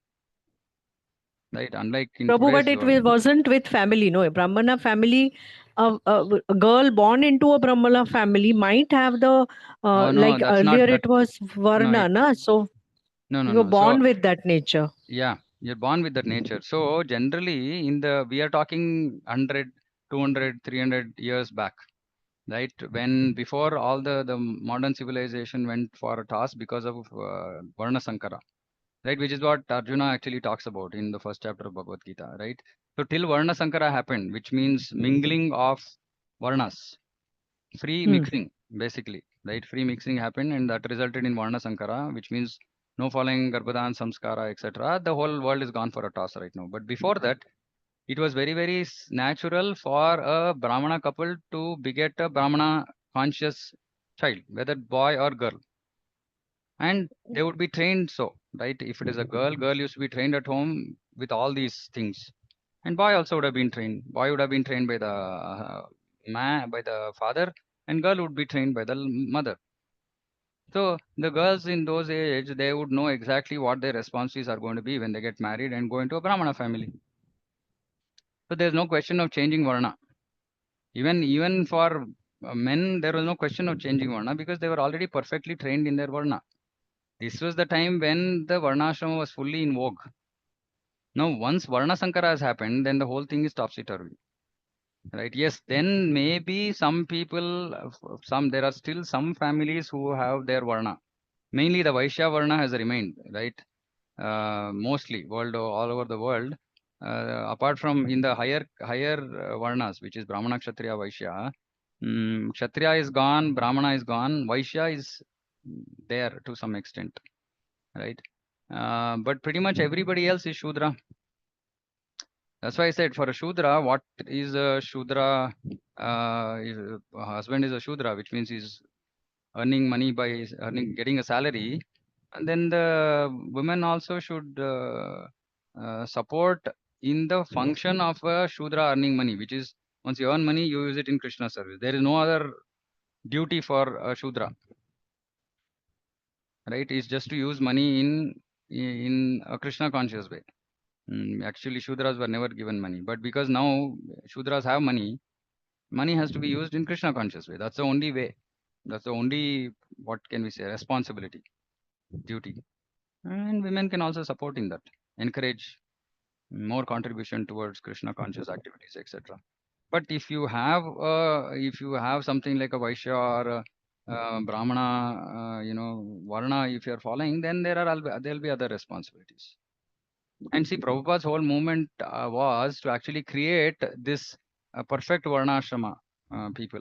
Speaker 1: right? Unlike in
Speaker 4: Prabhu, but
Speaker 1: today's
Speaker 4: it
Speaker 1: world.
Speaker 4: wasn't with family. No, a Brahmana family, a girl born into a Brahmana family might have the
Speaker 1: Oh no,
Speaker 4: like
Speaker 1: that's
Speaker 4: earlier
Speaker 1: not that.
Speaker 4: it was
Speaker 1: No,
Speaker 4: Varna, na? So
Speaker 1: no, no,
Speaker 4: you were
Speaker 1: no. So
Speaker 4: born with that nature.
Speaker 1: yeah, you're born with that nature. So generally, we are talking 100, 200, 300 years back, right? When before all the modern civilization went for a toss because of Varna Sankara, right? Which is what Arjuna actually talks about in the first chapter of Bhagavad Gita, right? So till Varna Sankara happened, which means mingling of Varnas, free mixing, basically, right? Free mixing happened, and that resulted in Varna Sankara, which means no following Garbhadan, Samskara, etc. The whole world is gone for a toss right now. But before that, it was very, very natural for a Brahmana couple to beget a Brahmana conscious child, whether boy or girl. And they would be trained so, right? If it is a girl, girl used to be trained at home with all these things. And boy also would have been trained. Boy would have been trained by the by the father, and girl would be trained by the mother. So the girls in those age, they would know exactly what their responsibilities are going to be when they get married and go into a Brahmana family. So there's no question of changing Varna. Even for men, there was no question of changing Varna because they were already perfectly trained in their Varna. This was the time when the Varnashrama was fully in vogue. Now, once Varna Sankara has happened, then the whole thing is topsy-turvy. Right? Yes, then maybe some people, there are still some families who have their Varna. Mainly the Vaishya Varna has remained, right? Mostly all over the world. Apart from in the higher Varnas, which is Brahmana, Kshatriya, Vaishya, Kshatriya is gone, Brahmana is gone, Vaishya is there to some extent, right? But pretty much everybody else is Shudra. That's why I said for a Shudra, what is a Shudra? A husband is a Shudra, which means he's earning money by getting a salary. And then the women also should support in the function of a Shudra earning money, which is once you earn money, you use it in Krishna service. There is no other duty for a Shudra, right? It's just to use money in a Krishna conscious way. Actually, Shudras were never given money, but because now Shudras have money, money has to be used in Krishna conscious way. That's the only way. That's the only, what can we say, responsibility, duty. And women can also support in that, encourage more contribution towards Krishna conscious activities, etc. But if you have something like a Vaishya or a, Brahmana, Varna, if you are following, then there'll be other responsibilities. And see, Prabhupada's whole movement was to actually create this perfect Varnashrama people.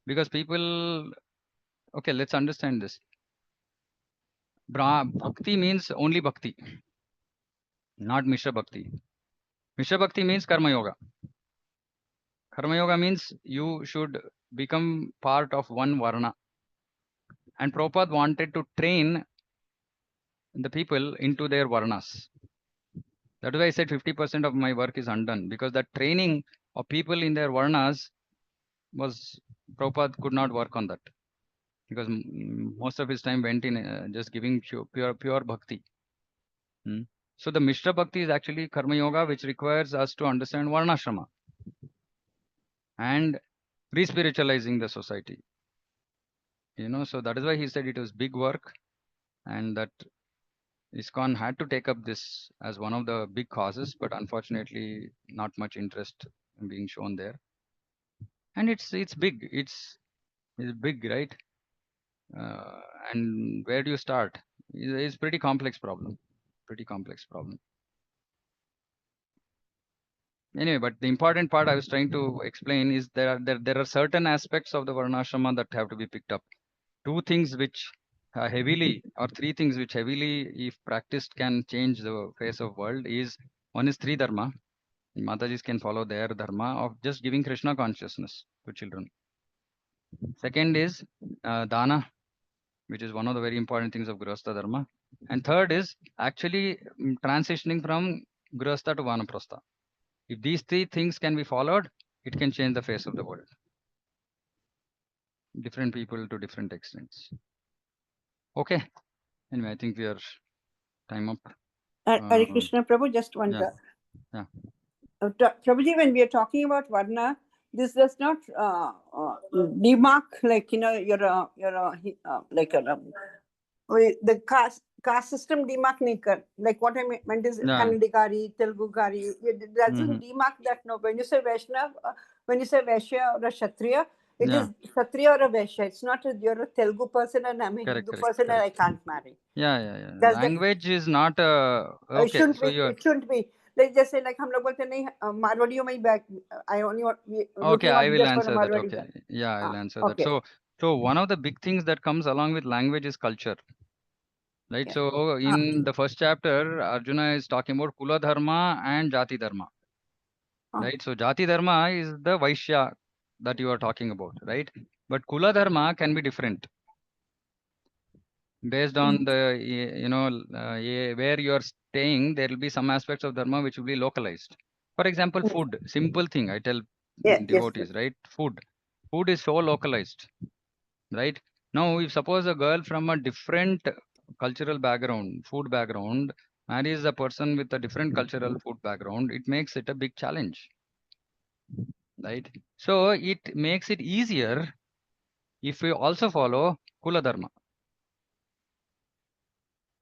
Speaker 1: Because people, okay, let's understand this. Bhakti means only bhakti, not Mishra Bhakti. Mishra Bhakti means Karma Yoga. Karma Yoga means you should become part of one Varna. And Prabhupada wanted to train the people into their Varnas. That is why I said 50% of my work is undone, because that training of people in their Varnas was, Prabhupada could not work on that. Because most of his time went in just giving pure bhakti. So the Mishra Bhakti is actually Karma Yoga, which requires us to understand Varnashrama and re-spiritualizing the society. So that is why he said it was big work, and that ISKCON had to take up this as one of the big causes, but unfortunately not much interest being shown there. And it's big. It's big, right? And where do you start? It's pretty complex problem. Pretty complex problem. Anyway, but the important part I was trying to explain is there are certain aspects of the Varnashrama that have to be picked up. Two things which heavily, or three things which heavily, if practiced, can change the face of world is, one is Three Dharma. Matajis can follow their dharma of just giving Krishna consciousness to children. Second is dana, which is one of the very important things of Grihastha Dharma. And third is actually transitioning from Grihastha to Vanaprastha. If these three things can be followed, it can change the face of the world. Different people to different extents. Okay. Anyway, I think we are time up.
Speaker 3: Hare Krishna, Prabhu, just one.
Speaker 1: Yeah.
Speaker 3: Prabhuji, when we are talking about Varna, this does not demark like you're like the caste system demark nahi kar. Like what I meant is Kannadikari, Telugukari. It doesn't demark that. No, when you say Vaishnav, when you say Vaishya or a Kshatriya, it is Kshatriya or a Vaishya. It's not you're a Telugu person and I'm a Hindu person and I can't marry.
Speaker 1: Yeah. Language is not okay.
Speaker 3: It shouldn't be. Like just say like हम लोग बोलते नहीं मारवाड़ियों में ही back. I only want.
Speaker 1: Okay, I will answer that. Okay, yeah, I will answer that. So one of the big things that comes along with language is culture. Right. So in the first chapter, Arjuna is talking about Kula Dharma and Jati Dharma. Right. So Jati Dharma is the Vaishya that you are talking about, right? But Kula Dharma can be different based on the where you are staying. There will be some aspects of dharma which will be localized. For example, food, simple thing I tell
Speaker 3: Yes,
Speaker 1: devotees, right? Food is so localized, right? Now, if suppose a girl from a different cultural background, food background, marries a person with a different cultural food background, it makes it a big challenge, right? So it makes it easier if we also follow Kula Dharma.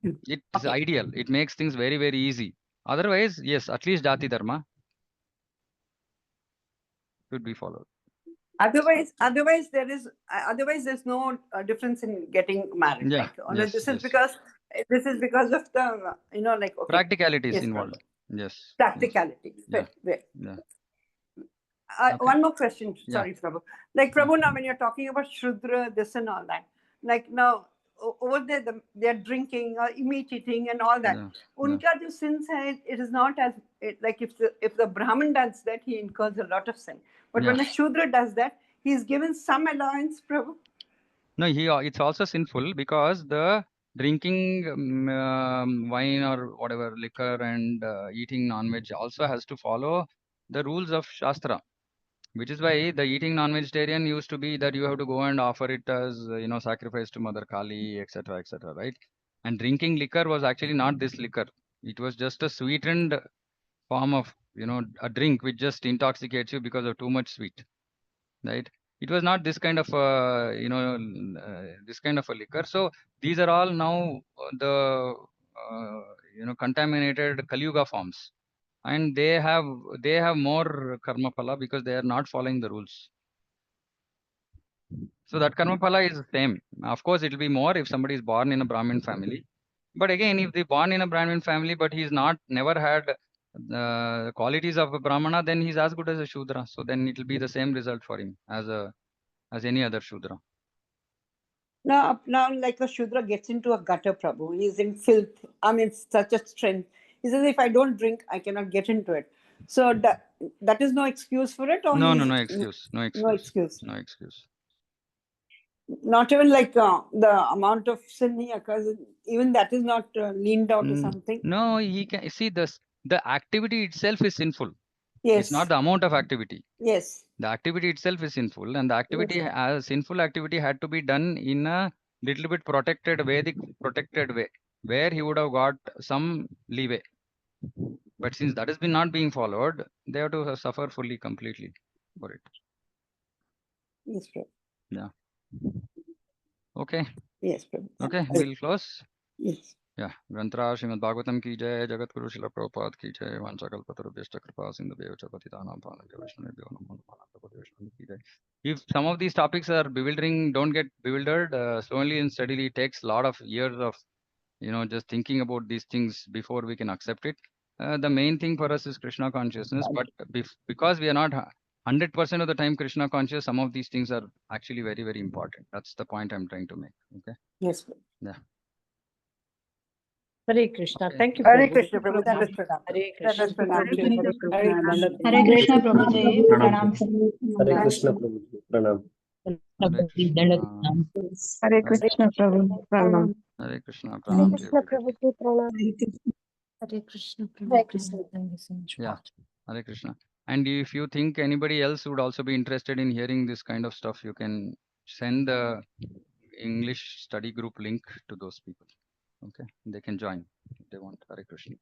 Speaker 1: It's ideal. It makes things very, very easy. Otherwise, yes, at least Jati Dharma should be followed.
Speaker 3: Otherwise, there's no difference in getting married.
Speaker 1: Yeah.
Speaker 3: Like,
Speaker 1: Yes.
Speaker 3: this is
Speaker 1: Yes.
Speaker 3: because of the like, okay,
Speaker 1: Practicalities
Speaker 3: yes,
Speaker 1: involved.
Speaker 3: Prabhu.
Speaker 1: Yes.
Speaker 3: Practicality.
Speaker 1: Yes. Yeah.
Speaker 3: Right.
Speaker 1: Yeah. Okay.
Speaker 3: One more question.
Speaker 1: Yeah.
Speaker 3: Sorry, Prabhu. Like, Prabhu, now when you're talking about Shudra, this and all that, like now over there, they're drinking or meat eating and all that.
Speaker 1: Yeah.
Speaker 3: Unka jo sins hai, it is not as like if the Brahmin does that, he incurs a lot of sin. But when a Shudra does that, he is given some allowance, Prabhu.
Speaker 1: No, it's also sinful because the drinking wine or whatever liquor and eating non-veg also has to follow the rules of Shastra. Which is why the eating non-vegetarian used to be that you have to go and offer it as sacrifice to Mother Kali, etc., right? And drinking liquor was actually not this liquor. It was just a sweetened form of a drink which just intoxicates you because of too much sweet, right? It was not this kind of this kind of a liquor. So these are all now the contaminated Kali Yuga forms, and they have more karma phala because they are not following the rules. So that karma phala is the same. Of course, it will be more if somebody is born in a Brahmin family. But again, if they born in a Brahmin family, but he's never had qualities of a Brahmana, then he's as good as a Shudra. So then it will be the same result for him as any other Shudra.
Speaker 3: Now, like a Shudra gets into a gutter, Prabhu. He's in filth. I mean, such a strength. He says, if I don't drink, I cannot get into it. So that is no excuse for it? Or
Speaker 1: No excuse. No excuse.
Speaker 3: No excuse.
Speaker 1: No excuse.
Speaker 3: Not even like the amount of sin he occurs, even that is not leaned out or something.
Speaker 1: No, he can see this. The activity itself is sinful.
Speaker 3: Yes.
Speaker 1: It's not the amount of activity.
Speaker 3: Yes.
Speaker 1: The activity itself is sinful, and the activity, sinful activity, had to be done in a little bit protected, Vedic protected way, where he would have got some leeway. But since that has been not being followed, they have to suffer fully, completely for it.
Speaker 3: Yes, Prabhu.
Speaker 1: Yeah. Okay.
Speaker 3: Yes, Prabhu.
Speaker 1: Okay, we'll close.
Speaker 3: Yes.
Speaker 1: Yeah. Grantra Srimad Bhagavatam ki jai, Jagat Guru Srila Prabhupada ki jai, Vanchakalpatarubhyashta Kripa Sindhu Devacha Patitanam Panabhya Vaishnavibhyo Namo Namo Vaishnavibhyo ki jai. If some of these topics are bewildering, don't get bewildered. Slowly and steadily, it takes a lot of years of just thinking about these things before we can accept it. The main thing for us is Krishna consciousness, but because we are not 100% of the time Krishna conscious, some of these things are actually very, very important. That's the point I'm trying to make. Okay.
Speaker 3: Yes.
Speaker 1: Yeah.
Speaker 4: Hare Krishna.
Speaker 1: Okay.
Speaker 4: Thank you.
Speaker 3: Hare
Speaker 4: Prabhu.
Speaker 3: Krishna, Prabhu. That was Pranam.
Speaker 4: Hare
Speaker 3: That was
Speaker 4: Krishna.
Speaker 3: Pranam.
Speaker 5: Hare Krishna Prabhuji, Pranam.
Speaker 2: Hare Krishna Prabhuji, Pranam.
Speaker 1: Hare Krishna.
Speaker 5: Hare Krishna Prabhu, Pranam.
Speaker 1: Hare Krishna.
Speaker 7: Hare
Speaker 1: Pranam to
Speaker 7: Krishna
Speaker 1: everybody.
Speaker 7: Prabhuji Pranam.
Speaker 4: Hare Krishna.
Speaker 7: Hare Krishna.
Speaker 4: Thank you so much.
Speaker 1: Yeah. Hare Krishna. And if you think anybody else would also be interested in hearing this kind of stuff, you can send the English study group link to those people. Okay. They can join if they want. Hare Krishna.